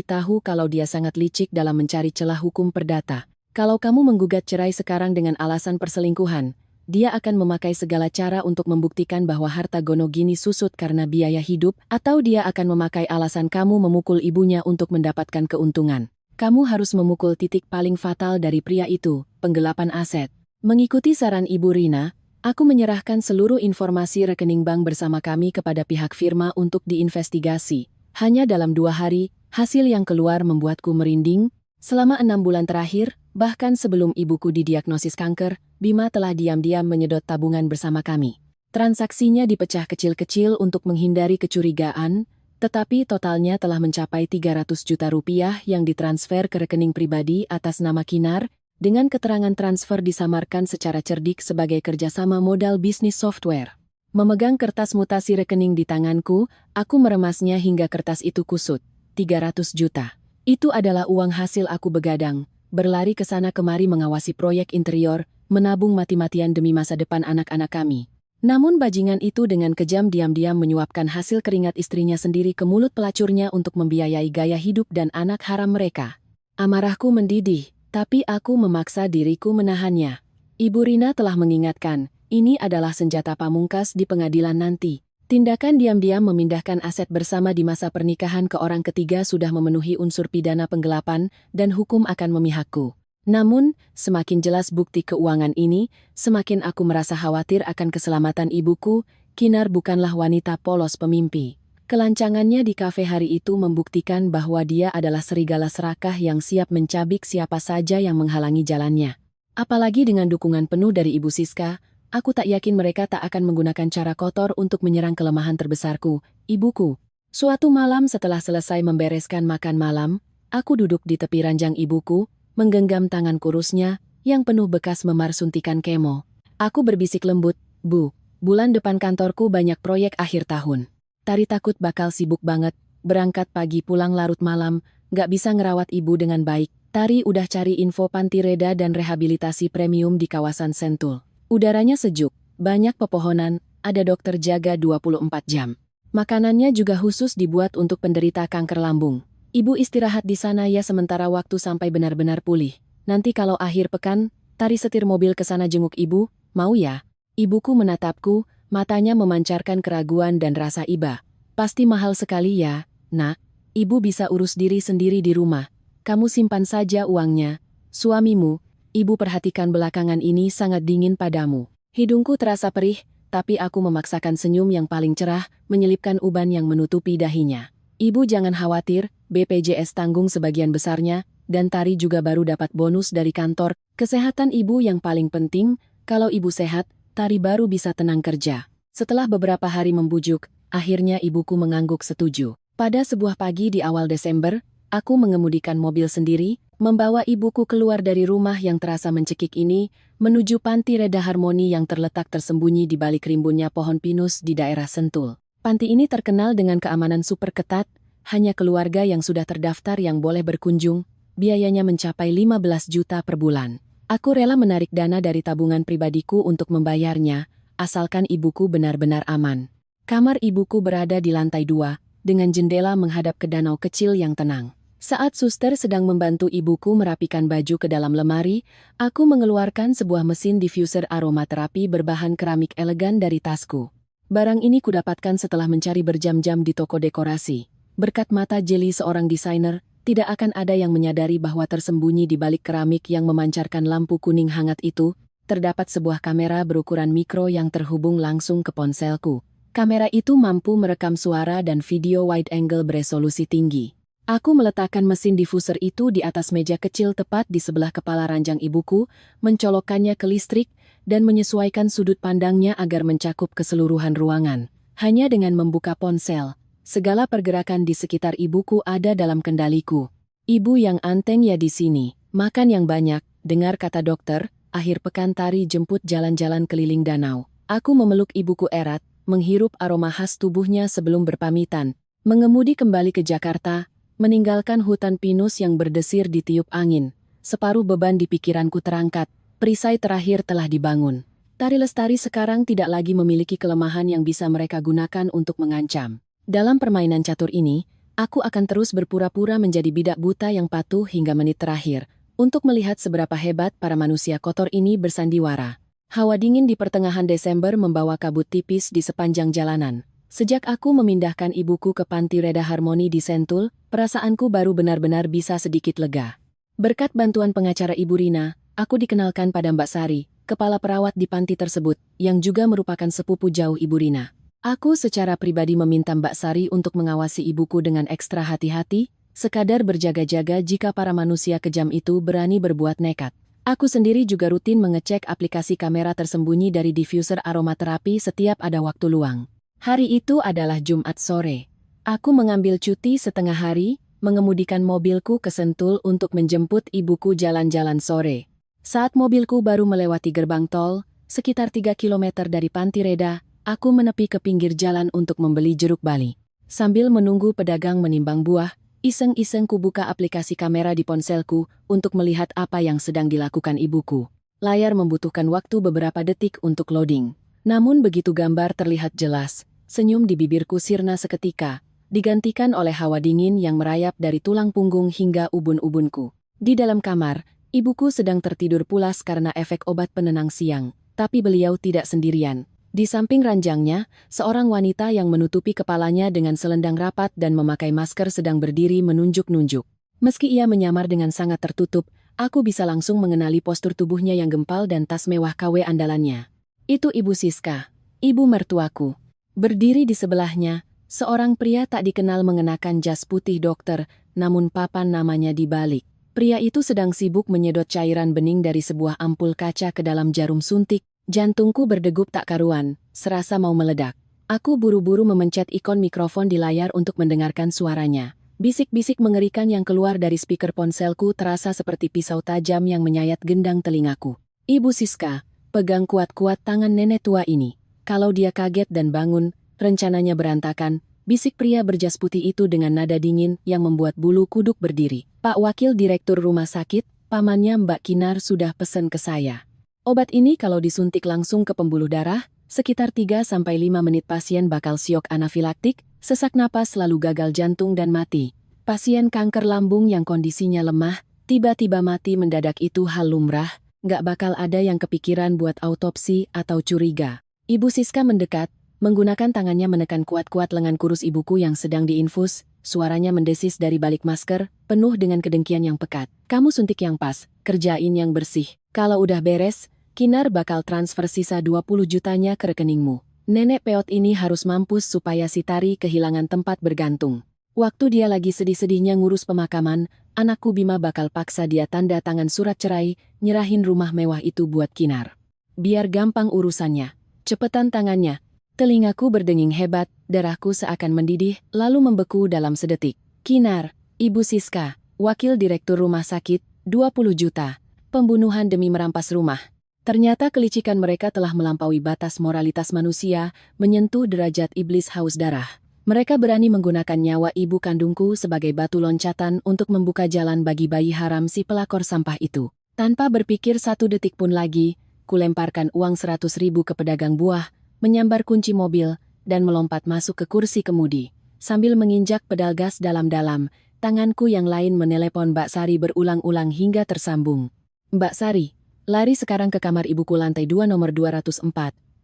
tahu kalau dia sangat licik dalam mencari celah hukum perdata. Kalau kamu menggugat cerai sekarang dengan alasan perselingkuhan, dia akan memakai segala cara untuk membuktikan bahwa harta gono gini susut karena biaya hidup, atau dia akan memakai alasan kamu memukul ibunya untuk mendapatkan keuntungan. Kamu harus memukul titik paling fatal dari pria itu, penggelapan aset. Mengikuti saran Ibu Rina, aku menyerahkan seluruh informasi rekening bank bersama kami kepada pihak firma untuk diinvestigasi. Hanya dalam 2 hari, hasil yang keluar membuatku merinding. Selama 6 bulan terakhir, bahkan sebelum ibuku didiagnosis kanker, Bima telah diam-diam menyedot tabungan bersama kami. Transaksinya dipecah kecil-kecil untuk menghindari kecurigaan, tetapi totalnya telah mencapai 300 juta rupiah yang ditransfer ke rekening pribadi atas nama Kinar, dengan keterangan transfer disamarkan secara cerdik sebagai kerjasama modal bisnis software. Memegang kertas mutasi rekening di tanganku, aku meremasnya hingga kertas itu kusut. 300 juta. Itu adalah uang hasil aku begadang, berlari ke sana kemari mengawasi proyek interior, menabung mati-matian demi masa depan anak-anak kami. Namun bajingan itu dengan kejam diam-diam menyuapkan hasil keringat istrinya sendiri ke mulut pelacurnya untuk membiayai gaya hidup dan anak haram mereka. Amarahku mendidih. Tapi aku memaksa diriku menahannya. Ibu Rina telah mengingatkan, ini adalah senjata pamungkas di pengadilan nanti. Tindakan diam-diam memindahkan aset bersama di masa pernikahan ke orang ketiga sudah memenuhi unsur pidana penggelapan dan hukum akan memihakku. Namun, semakin jelas bukti keuangan ini, semakin aku merasa khawatir akan keselamatan ibuku. Kinar bukanlah wanita polos pemimpi. Kelancangannya di kafe hari itu membuktikan bahwa dia adalah serigala serakah yang siap mencabik siapa saja yang menghalangi jalannya. Apalagi dengan dukungan penuh dari Ibu Siska, aku tak yakin mereka tak akan menggunakan cara kotor untuk menyerang kelemahan terbesarku, ibuku. Suatu malam setelah selesai membereskan makan malam, aku duduk di tepi ranjang ibuku, menggenggam tangan kurusnya, yang penuh bekas memar suntikan kemo. Aku berbisik lembut, Bu, bulan depan kantorku banyak proyek akhir tahun. Tari takut bakal sibuk banget, berangkat pagi pulang larut malam, gak bisa ngerawat ibu dengan baik. Tari udah cari info panti reda dan rehabilitasi premium di kawasan Sentul. Udaranya sejuk, banyak pepohonan, ada dokter jaga 24 jam. Makanannya juga khusus dibuat untuk penderita kanker lambung. Ibu istirahat di sana ya sementara waktu sampai benar-benar pulih. Nanti kalau akhir pekan, Tari setir mobil ke sana jenguk ibu, mau ya? Ibuku menatapku, matanya memancarkan keraguan dan rasa iba. Pasti mahal sekali ya, Nak. Ibu bisa urus diri sendiri di rumah. Kamu simpan saja uangnya. Suamimu, ibu perhatikan belakangan ini sangat dingin padamu. Hidungku terasa perih, tapi aku memaksakan senyum yang paling cerah, menyelipkan uban yang menutupi dahinya. Ibu jangan khawatir, BPJS tanggung sebagian besarnya, dan Tari juga baru dapat bonus dari kantor. Kesehatan ibu yang paling penting, kalau ibu sehat, Tari baru bisa tenang kerja. Setelah beberapa hari membujuk, akhirnya ibuku mengangguk setuju. Pada sebuah pagi di awal Desember, aku mengemudikan mobil sendiri, membawa ibuku keluar dari rumah yang terasa mencekik ini, menuju panti reda harmoni yang terletak tersembunyi di balik rimbunnya pohon pinus di daerah Sentul. Panti ini terkenal dengan keamanan super ketat, Hanya keluarga yang sudah terdaftar yang boleh berkunjung, biayanya mencapai 15 juta per bulan. Aku rela menarik dana dari tabungan pribadiku untuk membayarnya, asalkan ibuku benar-benar aman. Kamar ibuku berada di lantai 2, dengan jendela menghadap ke danau kecil yang tenang. Saat suster sedang membantu ibuku merapikan baju ke dalam lemari, aku mengeluarkan sebuah mesin diffuser aromaterapi berbahan keramik elegan dari tasku. Barang ini kudapatkan setelah mencari berjam-jam di toko dekorasi. Berkat mata jeli seorang desainer, tidak akan ada yang menyadari bahwa tersembunyi di balik keramik yang memancarkan lampu kuning hangat itu, terdapat sebuah kamera berukuran mikro yang terhubung langsung ke ponselku. Kamera itu mampu merekam suara dan video wide angle beresolusi tinggi. Aku meletakkan mesin diffuser itu di atas meja kecil tepat di sebelah kepala ranjang ibuku, mencolokkannya ke listrik, dan menyesuaikan sudut pandangnya agar mencakup keseluruhan ruangan. Hanya dengan membuka ponsel, segala pergerakan di sekitar ibuku ada dalam kendaliku. Ibu yang anteng ya di sini, makan yang banyak, dengar kata dokter, akhir pekan tari jemput jalan-jalan keliling danau. Aku memeluk ibuku erat, menghirup aroma khas tubuhnya sebelum berpamitan, mengemudi kembali ke Jakarta, meninggalkan hutan pinus yang berdesir di tiup angin. Separuh beban di pikiranku terangkat, perisai terakhir telah dibangun. Tari Lestari sekarang tidak lagi memiliki kelemahan yang bisa mereka gunakan untuk mengancam. Dalam permainan catur ini, aku akan terus berpura-pura menjadi bidak buta yang patuh hingga menit terakhir, untuk melihat seberapa hebat para manusia kotor ini bersandiwara. Hawa dingin di pertengahan Desember membawa kabut tipis di sepanjang jalanan. Sejak aku memindahkan ibuku ke Panti Reda Harmoni di Sentul, perasaanku baru benar-benar bisa sedikit lega. Berkat bantuan pengacara Ibu Rina, aku dikenalkan pada Mbak Sari, kepala perawat di panti tersebut, yang juga merupakan sepupu jauh Ibu Rina. Aku secara pribadi meminta Mbak Sari untuk mengawasi ibuku dengan ekstra hati-hati, sekadar berjaga-jaga jika para manusia kejam itu berani berbuat nekat. Aku sendiri juga rutin mengecek aplikasi kamera tersembunyi dari diffuser aromaterapi setiap ada waktu luang. Hari itu adalah Jumat sore. Aku mengambil cuti setengah hari, mengemudikan mobilku ke Sentul untuk menjemput ibuku jalan-jalan sore. Saat mobilku baru melewati gerbang tol, sekitar 3 km dari Panti Reda, aku menepi ke pinggir jalan untuk membeli jeruk bali. Sambil menunggu pedagang menimbang buah, iseng-iseng ku buka aplikasi kamera di ponselku untuk melihat apa yang sedang dilakukan ibuku. Layar membutuhkan waktu beberapa detik untuk loading. Namun begitu gambar terlihat jelas, senyum di bibirku sirna seketika, digantikan oleh hawa dingin yang merayap dari tulang punggung hingga ubun-ubunku. Di dalam kamar, ibuku sedang tertidur pulas karena efek obat penenang siang, tapi beliau tidak sendirian. Di samping ranjangnya, seorang wanita yang menutupi kepalanya dengan selendang rapat dan memakai masker sedang berdiri menunjuk-nunjuk. Meski ia menyamar dengan sangat tertutup, aku bisa langsung mengenali postur tubuhnya yang gempal dan tas mewah KW andalannya. Itu Ibu Siska, ibu mertuaku. Berdiri di sebelahnya, seorang pria tak dikenal mengenakan jas putih dokter, namun papan namanya di balik. Pria itu sedang sibuk menyedot cairan bening dari sebuah ampul kaca ke dalam jarum suntik. Jantungku berdegup tak karuan, serasa mau meledak. Aku buru-buru memencet ikon mikrofon di layar untuk mendengarkan suaranya. Bisik-bisik mengerikan yang keluar dari speaker ponselku terasa seperti pisau tajam yang menyayat gendang telingaku. Ibu Siska, pegang kuat-kuat tangan nenek tua ini. Kalau dia kaget dan bangun, rencananya berantakan, bisik pria berjas putih itu dengan nada dingin yang membuat bulu kuduk berdiri. Pak Wakil Direktur Rumah Sakit, pamannya Mbak Kinar sudah pesen ke saya. Obat ini kalau disuntik langsung ke pembuluh darah, sekitar 3-5 menit pasien bakal syok anafilaktik, sesak napas lalu gagal jantung dan mati. Pasien kanker lambung yang kondisinya lemah, tiba-tiba mati mendadak itu hal lumrah, nggak bakal ada yang kepikiran buat autopsi atau curiga. Ibu Siska mendekat, menggunakan tangannya menekan kuat-kuat lengan kurus ibuku yang sedang diinfus, suaranya mendesis dari balik masker, penuh dengan kedengkian yang pekat. Kamu suntik yang pas, kerjain yang bersih. Kalau udah beres, Kinar bakal transfer sisa 20 jutanya ke rekeningmu. Nenek peot ini harus mampus supaya si Tari kehilangan tempat bergantung. Waktu dia lagi sedih-sedihnya ngurus pemakaman, anakku Bima bakal paksa dia tanda tangan surat cerai, nyerahin rumah mewah itu buat Kinar. Biar gampang urusannya. Cepetan tangannya. Telingaku berdenging hebat, darahku seakan mendidih, lalu membeku dalam sedetik. Kinar, Ibu Siska, Wakil Direktur Rumah Sakit, 20 juta. Pembunuhan demi merampas rumah. Ternyata kelicikan mereka telah melampaui batas moralitas manusia, menyentuh derajat iblis haus darah. Mereka berani menggunakan nyawa ibu kandungku sebagai batu loncatan untuk membuka jalan bagi bayi haram si pelakor sampah itu. Tanpa berpikir satu detik pun lagi, kulemparkan uang 100.000 ke pedagang buah, menyambar kunci mobil, dan melompat masuk ke kursi kemudi. Sambil menginjak pedal gas dalam-dalam, tanganku yang lain menelepon Mbak Sari berulang-ulang hingga tersambung. Mbak Sari, lari sekarang ke kamar ibuku lantai 2 nomor 204.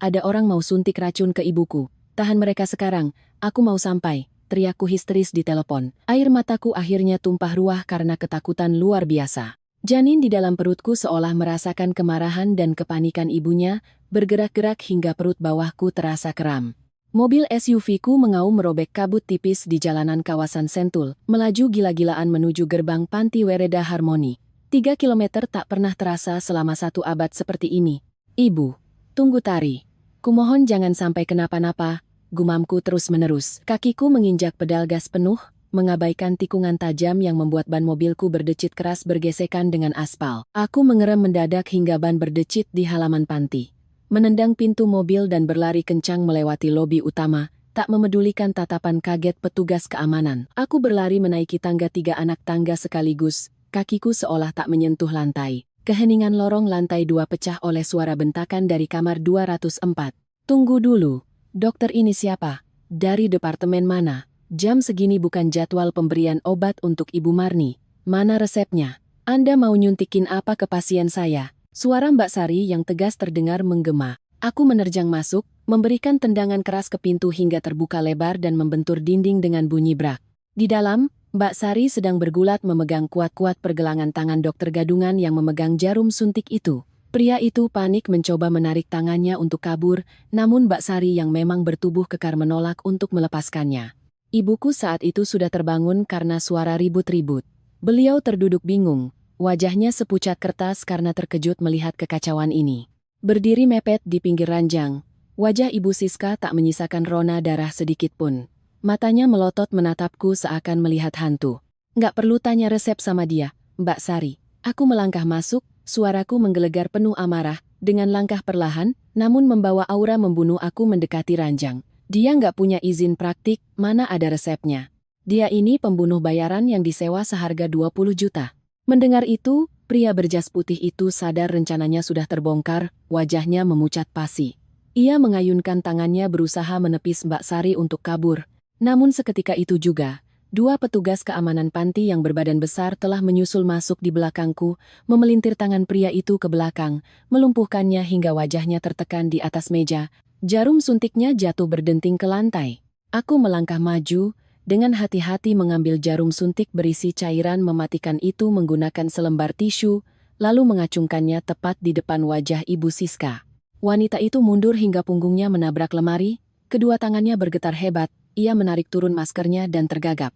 Ada orang mau suntik racun ke ibuku. Tahan mereka sekarang, aku mau sampai, teriakku histeris di telepon. Air mataku akhirnya tumpah ruah karena ketakutan luar biasa. Janin di dalam perutku seolah merasakan kemarahan dan kepanikan ibunya, bergerak-gerak hingga perut bawahku terasa kram. Mobil SUV-ku mengaum merobek kabut tipis di jalanan kawasan Sentul, melaju gila-gilaan menuju gerbang Panti Wereda Harmoni. 3 kilometer tak pernah terasa selama 1 abad seperti ini. Ibu, tunggu Tari. Kumohon jangan sampai kenapa-napa. Gumamku terus-menerus. Kakiku menginjak pedal gas penuh, mengabaikan tikungan tajam yang membuat ban mobilku berdecit keras bergesekan dengan aspal. Aku mengerem mendadak hingga ban berdecit di halaman panti. Menendang pintu mobil dan berlari kencang melewati lobi utama, tak memedulikan tatapan kaget petugas keamanan. Aku berlari menaiki tangga 3 anak tangga sekaligus, kakiku seolah tak menyentuh lantai. Keheningan lorong lantai 2 pecah oleh suara bentakan dari kamar 204. Tunggu dulu. Dokter ini siapa? Dari departemen mana? Jam segini bukan jadwal pemberian obat untuk Ibu Marni. Mana resepnya? Anda mau nyuntikin apa ke pasien saya? Suara Mbak Sari yang tegas terdengar menggema. Aku menerjang masuk, memberikan tendangan keras ke pintu hingga terbuka lebar dan membentur dinding dengan bunyi brak. Di dalam, Mbak Sari sedang bergulat memegang kuat-kuat pergelangan tangan dokter gadungan yang memegang jarum suntik itu. Pria itu panik mencoba menarik tangannya untuk kabur, namun Mbak Sari yang memang bertubuh kekar menolak untuk melepaskannya. Ibuku saat itu sudah terbangun karena suara ribut-ribut. Beliau terduduk bingung, wajahnya sepucat kertas karena terkejut melihat kekacauan ini. Berdiri mepet di pinggir ranjang, wajah Ibu Siska tak menyisakan rona darah sedikit pun. Matanya melotot menatapku seakan melihat hantu. Nggak perlu tanya resep sama dia, Mbak Sari. Aku melangkah masuk, suaraku menggelegar penuh amarah, dengan langkah perlahan, namun membawa aura membunuh aku mendekati ranjang. Dia nggak punya izin praktik, mana ada resepnya. Dia ini pembunuh bayaran yang disewa seharga 20 juta. Mendengar itu, pria berjas putih itu sadar rencananya sudah terbongkar, wajahnya memucat pasi. Ia mengayunkan tangannya berusaha menepis Mbak Sari untuk kabur. Namun seketika itu juga, 2 petugas keamanan panti yang berbadan besar telah menyusul masuk di belakangku, memelintir tangan pria itu ke belakang, melumpuhkannya hingga wajahnya tertekan di atas meja. Jarum suntiknya jatuh berdenting ke lantai. Aku melangkah maju, dengan hati-hati mengambil jarum suntik berisi cairan mematikan itu menggunakan selembar tisu, lalu mengacungkannya tepat di depan wajah Ibu Siska. Wanita itu mundur hingga punggungnya menabrak lemari, kedua tangannya bergetar hebat. Ia menarik turun maskernya dan tergagap.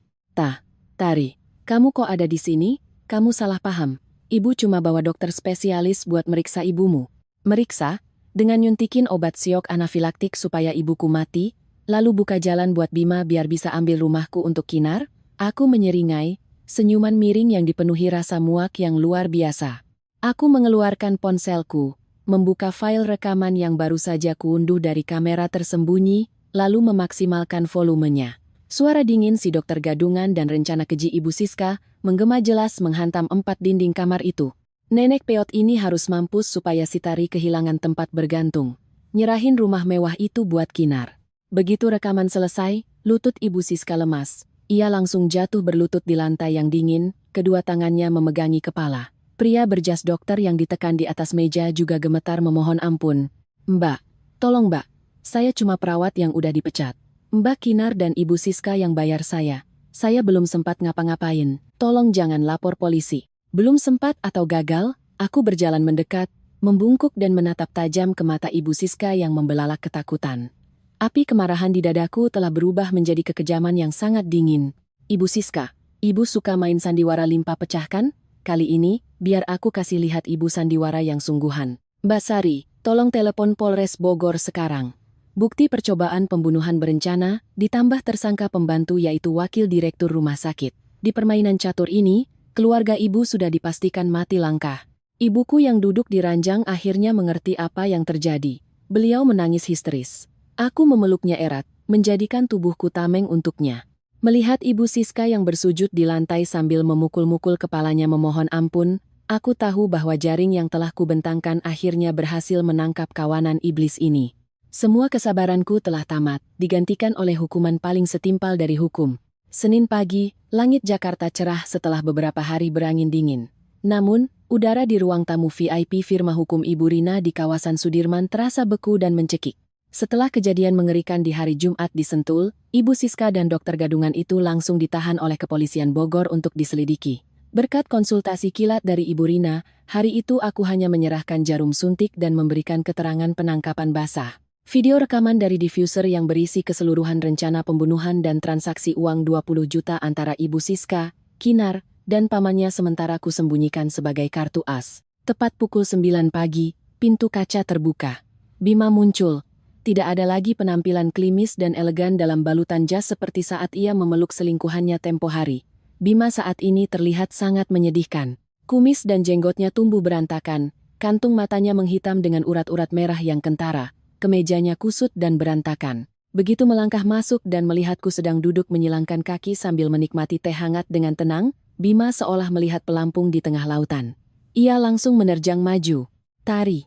Tari, kamu kok ada di sini? Kamu salah paham. Ibu cuma bawa dokter spesialis buat meriksa ibumu. Meriksa? Dengan nyuntikin obat siok anafilaktik supaya ibuku mati, lalu buka jalan buat Bima biar bisa ambil rumahku untuk Kinar? Aku menyeringai, senyuman miring yang dipenuhi rasa muak yang luar biasa. Aku mengeluarkan ponselku, membuka file rekaman yang baru saja kuunduh dari kamera tersembunyi, lalu memaksimalkan volumenya. Suara dingin si dokter gadungan dan rencana keji Ibu Siska menggema jelas menghantam 4 dinding kamar itu. Nenek peot ini harus mampus supaya si Tari kehilangan tempat bergantung. Nyerahin rumah mewah itu buat Kinar. Begitu rekaman selesai, lutut Ibu Siska lemas. Ia langsung jatuh berlutut di lantai yang dingin, kedua tangannya memegangi kepala. Pria berjas dokter yang ditekan di atas meja juga gemetar memohon ampun. Mbak, tolong Mbak. Saya cuma perawat yang udah dipecat. Mbak Kinar dan Ibu Siska yang bayar saya. Saya belum sempat ngapa-ngapain. Tolong jangan lapor polisi. Belum sempat atau gagal, aku berjalan mendekat, membungkuk dan menatap tajam ke mata Ibu Siska yang membelalak ketakutan. Api kemarahan di dadaku telah berubah menjadi kekejaman yang sangat dingin. Ibu Siska, Ibu suka main sandiwara limpa pecah kan? Kali ini, biar aku kasih lihat Ibu sandiwara yang sungguhan. Mbak Sari, tolong telepon Polres Bogor sekarang. Bukti percobaan pembunuhan berencana, ditambah tersangka pembantu yaitu wakil direktur rumah sakit. Di permainan catur ini, keluarga ibu sudah dipastikan mati langkah. Ibuku yang duduk di ranjang akhirnya mengerti apa yang terjadi. Beliau menangis histeris. Aku memeluknya erat, menjadikan tubuhku tameng untuknya. Melihat Ibu Siska yang bersujud di lantai sambil memukul-mukul kepalanya memohon ampun, aku tahu bahwa jaring yang telah kubentangkan akhirnya berhasil menangkap kawanan iblis ini. Semua kesabaranku telah tamat, digantikan oleh hukuman paling setimpal dari hukum. Senin pagi, langit Jakarta cerah setelah beberapa hari berangin dingin. Namun, udara di ruang tamu VIP firma hukum Ibu Rina di kawasan Sudirman terasa beku dan mencekik. Setelah kejadian mengerikan di hari Jumat di Sentul, Ibu Siska dan dokter gadungan itu langsung ditahan oleh kepolisian Bogor untuk diselidiki. Berkat konsultasi kilat dari Ibu Rina, hari itu aku hanya menyerahkan jarum suntik dan memberikan keterangan penangkapan basah. Video rekaman dari diffuser yang berisi keseluruhan rencana pembunuhan dan transaksi uang 20 juta antara Ibu Siska, Kinar, dan pamannya sementara ku sembunyikan sebagai kartu as. Tepat pukul 9 pagi, pintu kaca terbuka. Bima muncul. Tidak ada lagi penampilan klimis dan elegan dalam balutan jas seperti saat ia memeluk selingkuhannya tempo hari. Bima saat ini terlihat sangat menyedihkan. Kumis dan jenggotnya tumbuh berantakan, kantung matanya menghitam dengan urat-urat merah yang kentara, kemejanya kusut dan berantakan. Begitu melangkah masuk dan melihatku sedang duduk menyilangkan kaki sambil menikmati teh hangat dengan tenang, Bima seolah melihat pelampung di tengah lautan. Ia langsung menerjang maju. Tari,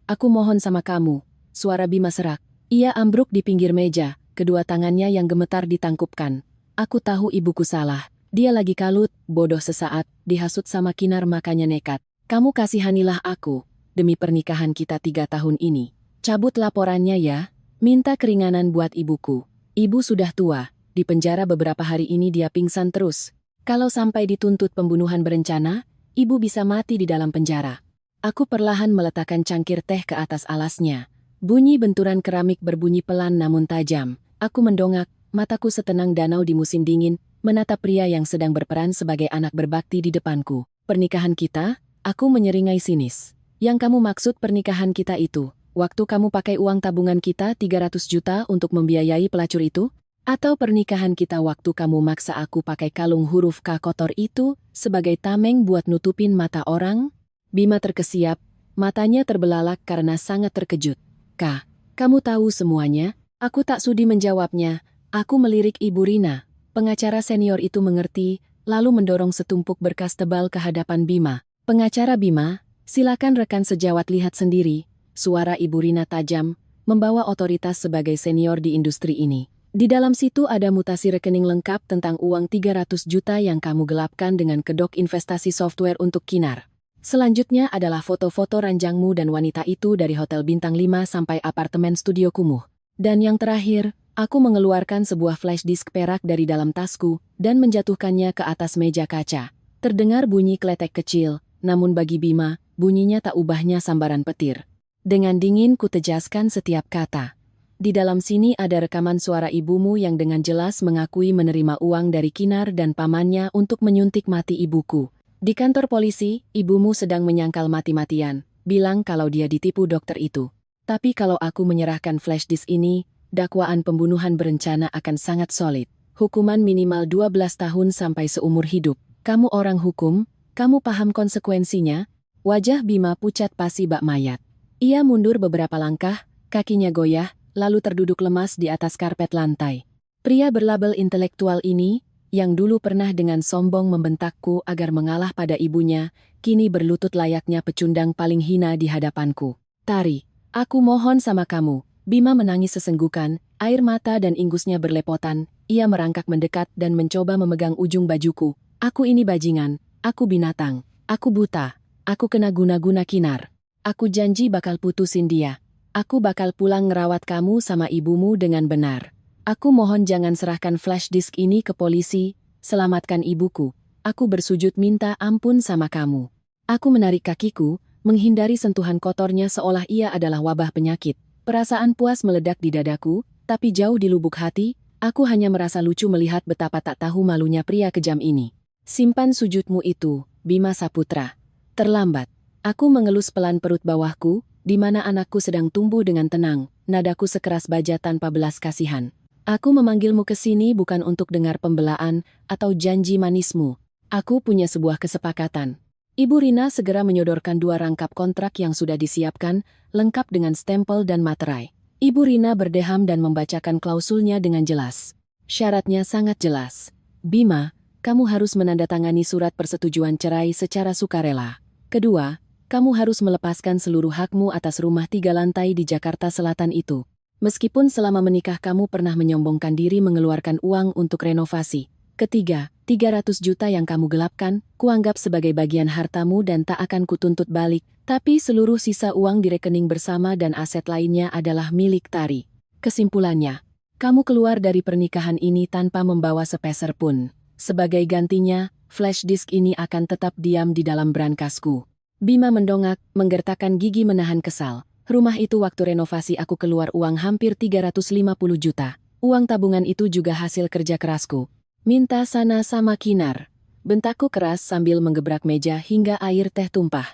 aku mohon sama kamu. Suara Bima serak. Ia ambruk di pinggir meja, kedua tangannya yang gemetar ditangkupkan. Aku tahu ibuku salah. Dia lagi kalut, bodoh sesaat, dihasut sama Kinar makanya nekat. Kamu kasihanilah aku, demi pernikahan kita 3 tahun ini. Cabut laporannya ya. Minta keringanan buat ibuku. Ibu sudah tua, di penjara beberapa hari ini dia pingsan terus. Kalau sampai dituntut pembunuhan berencana, ibu bisa mati di dalam penjara. Aku perlahan meletakkan cangkir teh ke atas alasnya. Bunyi benturan keramik berbunyi pelan namun tajam. Aku mendongak, mataku setenang danau di musim dingin, menatap pria yang sedang berperan sebagai anak berbakti di depanku. Pernikahan kita? Aku menyeringai sinis. Yang kamu maksud pernikahan kita itu, waktu kamu pakai uang tabungan kita 300 juta untuk membiayai pelacur itu? Atau pernikahan kita waktu kamu maksa aku pakai kalung huruf K kotor itu sebagai tameng buat nutupin mata orang? Bima terkesiap, matanya terbelalak karena sangat terkejut. Kak, kamu tahu semuanya? Aku tak sudi menjawabnya. Aku melirik Ibu Rina. Pengacara senior itu mengerti, lalu mendorong setumpuk berkas tebal ke hadapan Bima. Pengacara Bima, silakan rekan sejawat lihat sendiri. Suara Ibu Rina tajam, membawa otoritas sebagai senior di industri ini. Di dalam situ ada mutasi rekening lengkap tentang uang 300 juta yang kamu gelapkan dengan kedok investasi software untuk Kinar. Selanjutnya adalah foto-foto ranjangmu dan wanita itu dari Hotel Bintang 5 sampai apartemen studio kumuh. Dan yang terakhir, aku mengeluarkan sebuah flash disk perak dari dalam tasku dan menjatuhkannya ke atas meja kaca. Terdengar bunyi kletek kecil, namun bagi Bima, bunyinya tak ubahnya sambaran petir. Dengan dingin ku tejaskan setiap kata. Di dalam sini ada rekaman suara ibumu yang dengan jelas mengakui menerima uang dari Kinar dan pamannya untuk menyuntik mati ibuku. Di kantor polisi, ibumu sedang menyangkal mati-matian, bilang kalau dia ditipu dokter itu. Tapi kalau aku menyerahkan flash disk ini, dakwaan pembunuhan berencana akan sangat solid. Hukuman minimal 12 tahun sampai seumur hidup. Kamu orang hukum, kamu paham konsekuensinya? Wajah Bima pucat pasi bak mayat. Ia mundur beberapa langkah, kakinya goyah, lalu terduduk lemas di atas karpet lantai. Pria berlabel intelektual ini, yang dulu pernah dengan sombong membentakku agar mengalah pada ibunya, kini berlutut layaknya pecundang paling hina di hadapanku. Tari, aku mohon sama kamu. Bima menangis sesenggukan, air mata dan ingusnya berlepotan. Ia merangkak mendekat dan mencoba memegang ujung bajuku. Aku ini bajingan, aku binatang, aku buta, aku kena guna-guna Kinar. Aku janji bakal putusin dia. Aku bakal pulang ngerawat kamu sama ibumu dengan benar. Aku mohon jangan serahkan flash disk ini ke polisi, selamatkan ibuku. Aku bersujud minta ampun sama kamu. Aku menarik kakiku, menghindari sentuhan kotornya seolah ia adalah wabah penyakit. Perasaan puas meledak di dadaku, tapi jauh di lubuk hati, aku hanya merasa lucu melihat betapa tak tahu malunya pria kejam ini. Simpan sujudmu itu, Bima Saputra. Terlambat. Aku mengelus pelan perut bawahku, di mana anakku sedang tumbuh dengan tenang, nadaku sekeras baja tanpa belas kasihan. Aku memanggilmu ke sini bukan untuk dengar pembelaan atau janji manismu. Aku punya sebuah kesepakatan. Ibu Rina segera menyodorkan 2 rangkap kontrak yang sudah disiapkan, lengkap dengan stempel dan materai. Ibu Rina berdeham dan membacakan klausulnya dengan jelas. Syaratnya sangat jelas. Bima, kamu harus menandatangani surat persetujuan cerai secara sukarela. Kedua, kamu harus melepaskan seluruh hakmu atas rumah 3 lantai di Jakarta Selatan itu. Meskipun selama menikah kamu pernah menyombongkan diri mengeluarkan uang untuk renovasi. Ketiga, 300 juta yang kamu gelapkan, kuanggap sebagai bagian hartamu dan tak akan kutuntut balik, tapi seluruh sisa uang di rekening bersama dan aset lainnya adalah milik Tari. Kesimpulannya, kamu keluar dari pernikahan ini tanpa membawa sepeser pun. Sebagai gantinya, flash disk ini akan tetap diam di dalam brankasku. Bima mendongak, menggertakkan gigi menahan kesal. Rumah itu waktu renovasi aku keluar uang hampir 350 juta. Uang tabungan itu juga hasil kerja kerasku. Minta sana sama Kinar. Bentakku keras sambil menggebrak meja hingga air teh tumpah.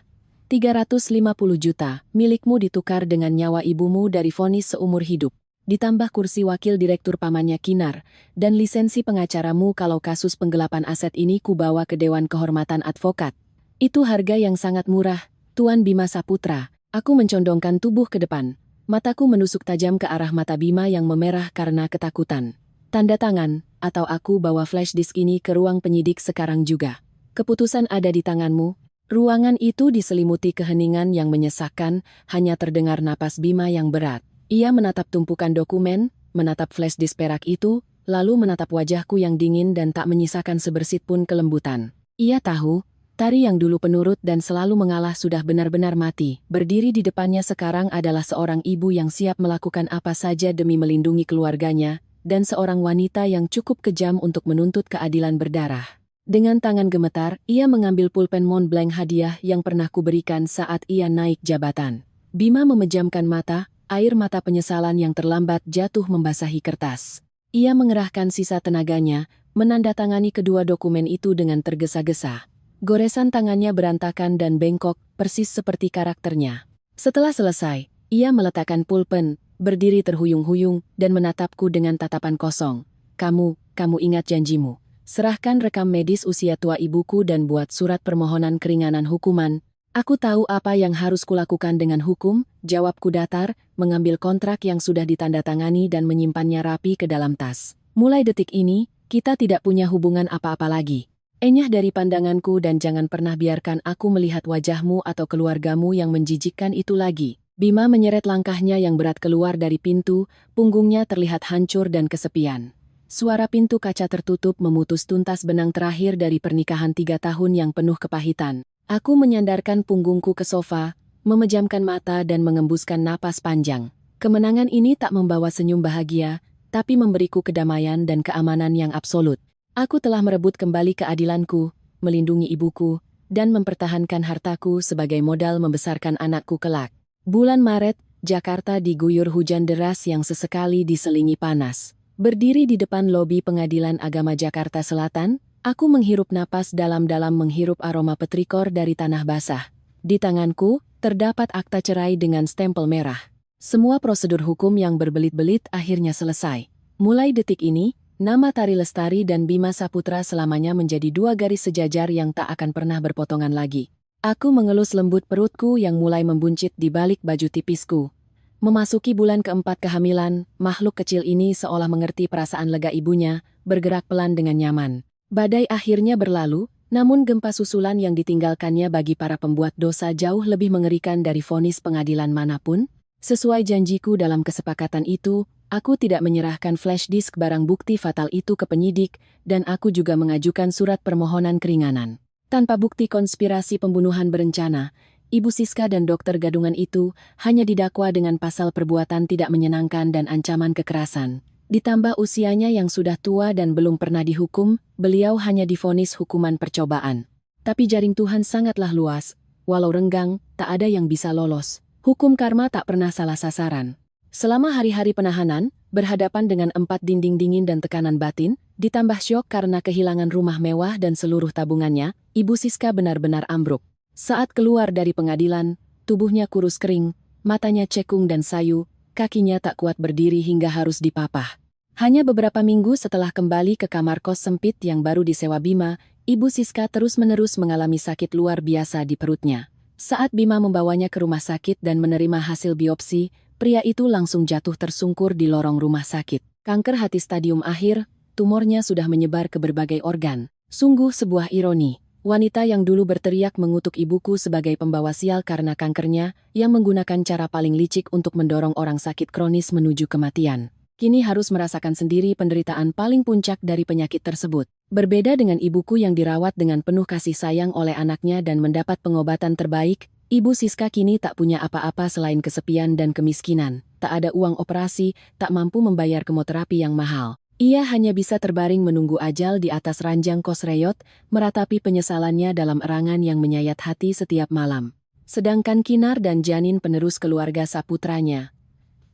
350 juta, milikmu ditukar dengan nyawa ibumu dari vonis seumur hidup. Ditambah kursi wakil direktur pamannya Kinar, dan lisensi pengacaramu kalau kasus penggelapan aset ini kubawa ke Dewan Kehormatan Advokat. Itu harga yang sangat murah, Tuan Bima Saputra. Aku mencondongkan tubuh ke depan. Mataku menusuk tajam ke arah mata Bima yang memerah karena ketakutan. Tanda tangan, atau aku bawa flash disk ini ke ruang penyidik sekarang juga. Keputusan ada di tanganmu. Ruangan itu diselimuti keheningan yang menyesakkan, hanya terdengar napas Bima yang berat. Ia menatap tumpukan dokumen, menatap flash disk perak itu, lalu menatap wajahku yang dingin dan tak menyisakan sebersit pun kelembutan. Ia tahu, Tari yang dulu penurut dan selalu mengalah sudah benar-benar mati. Berdiri di depannya sekarang adalah seorang ibu yang siap melakukan apa saja demi melindungi keluarganya, dan seorang wanita yang cukup kejam untuk menuntut keadilan berdarah. Dengan tangan gemetar, ia mengambil pulpen Montblanc hadiah yang pernah kuberikan saat ia naik jabatan. Bima memejamkan mata, air mata penyesalan yang terlambat jatuh membasahi kertas. Ia mengerahkan sisa tenaganya, menandatangani kedua dokumen itu dengan tergesa-gesa. Goresan tangannya berantakan dan bengkok, persis seperti karakternya. Setelah selesai, ia meletakkan pulpen, berdiri terhuyung-huyung, dan menatapku dengan tatapan kosong. Kamu ingat janjimu. Serahkan rekam medis usia tua ibuku dan buat surat permohonan keringanan hukuman. Aku tahu apa yang harus kulakukan dengan hukum, jawabku datar, mengambil kontrak yang sudah ditandatangani dan menyimpannya rapi ke dalam tas. Mulai detik ini, kita tidak punya hubungan apa-apa lagi. Enyah dari pandanganku dan jangan pernah biarkan aku melihat wajahmu atau keluargamu yang menjijikkan itu lagi. Bima menyeret langkahnya yang berat keluar dari pintu, punggungnya terlihat hancur dan kesepian. Suara pintu kaca tertutup memutus tuntas benang terakhir dari pernikahan 3 tahun yang penuh kepahitan. Aku menyandarkan punggungku ke sofa, memejamkan mata dan mengembuskan napas panjang. Kemenangan ini tak membawa senyum bahagia, tapi memberiku kedamaian dan keamanan yang absolut. Aku telah merebut kembali keadilanku, melindungi ibuku, dan mempertahankan hartaku sebagai modal membesarkan anakku kelak. Bulan Maret, Jakarta diguyur hujan deras yang sesekali diselingi panas. Berdiri di depan lobi Pengadilan Agama Jakarta Selatan, aku menghirup napas dalam-dalam menghirup aroma petrikor dari tanah basah. Di tanganku, terdapat akta cerai dengan stempel merah. Semua prosedur hukum yang berbelit-belit akhirnya selesai. Mulai detik ini, nama Tari Lestari dan Bima Saputra selamanya menjadi 2 garis sejajar yang tak akan pernah berpotongan lagi. Aku mengelus lembut perutku yang mulai membuncit di balik baju tipisku. Memasuki bulan keempat kehamilan, makhluk kecil ini seolah mengerti perasaan lega ibunya, bergerak pelan dengan nyaman. Badai akhirnya berlalu, namun gempa susulan yang ditinggalkannya bagi para pembuat dosa jauh lebih mengerikan dari vonis pengadilan manapun. Sesuai janjiku dalam kesepakatan itu, aku tidak menyerahkan flash disk barang bukti fatal itu ke penyidik, dan aku juga mengajukan surat permohonan keringanan. Tanpa bukti konspirasi pembunuhan berencana, Ibu Siska dan dokter gadungan itu hanya didakwa dengan pasal perbuatan tidak menyenangkan dan ancaman kekerasan. Ditambah usianya yang sudah tua dan belum pernah dihukum, beliau hanya divonis hukuman percobaan. Tapi jaring Tuhan sangatlah luas, walau renggang, tak ada yang bisa lolos. Hukum karma tak pernah salah sasaran. Selama hari-hari penahanan, berhadapan dengan 4 dinding dingin dan tekanan batin, ditambah syok karena kehilangan rumah mewah dan seluruh tabungannya, Ibu Siska benar-benar ambruk. Saat keluar dari pengadilan, tubuhnya kurus kering, matanya cekung dan sayu, kakinya tak kuat berdiri hingga harus dipapah. Hanya beberapa minggu setelah kembali ke kamar kos sempit yang baru disewa Bima, Ibu Siska terus-menerus mengalami sakit luar biasa di perutnya. Saat Bima membawanya ke rumah sakit dan menerima hasil biopsi, Pria itu langsung jatuh tersungkur di lorong rumah sakit. Kanker hati stadium akhir, tumornya sudah menyebar ke berbagai organ. Sungguh sebuah ironi. Wanita yang dulu berteriak mengutuk ibuku sebagai pembawa sial karena kankernya, yang menggunakan cara paling licik untuk mendorong orang sakit kronis menuju kematian, kini harus merasakan sendiri penderitaan paling puncak dari penyakit tersebut. Berbeda dengan ibuku yang dirawat dengan penuh kasih sayang oleh anaknya dan mendapat pengobatan terbaik, Ibu Siska kini tak punya apa-apa selain kesepian dan kemiskinan. Tak ada uang operasi, tak mampu membayar kemoterapi yang mahal. Ia hanya bisa terbaring menunggu ajal di atas ranjang kos reyot, meratapi penyesalannya dalam erangan yang menyayat hati setiap malam. Sedangkan Kinar dan Janin penerus keluarga Saputranya,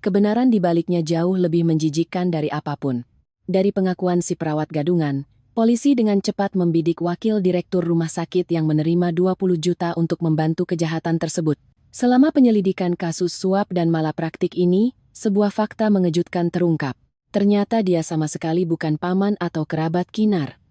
kebenaran di baliknya jauh lebih menjijikkan dari apapun. Dari pengakuan si perawat gadungan, polisi dengan cepat membidik wakil direktur rumah sakit yang menerima 20 juta untuk membantu kejahatan tersebut. Selama penyelidikan kasus suap dan malapraktik ini, sebuah fakta mengejutkan terungkap. Ternyata dia sama sekali bukan paman atau kerabat Kinar.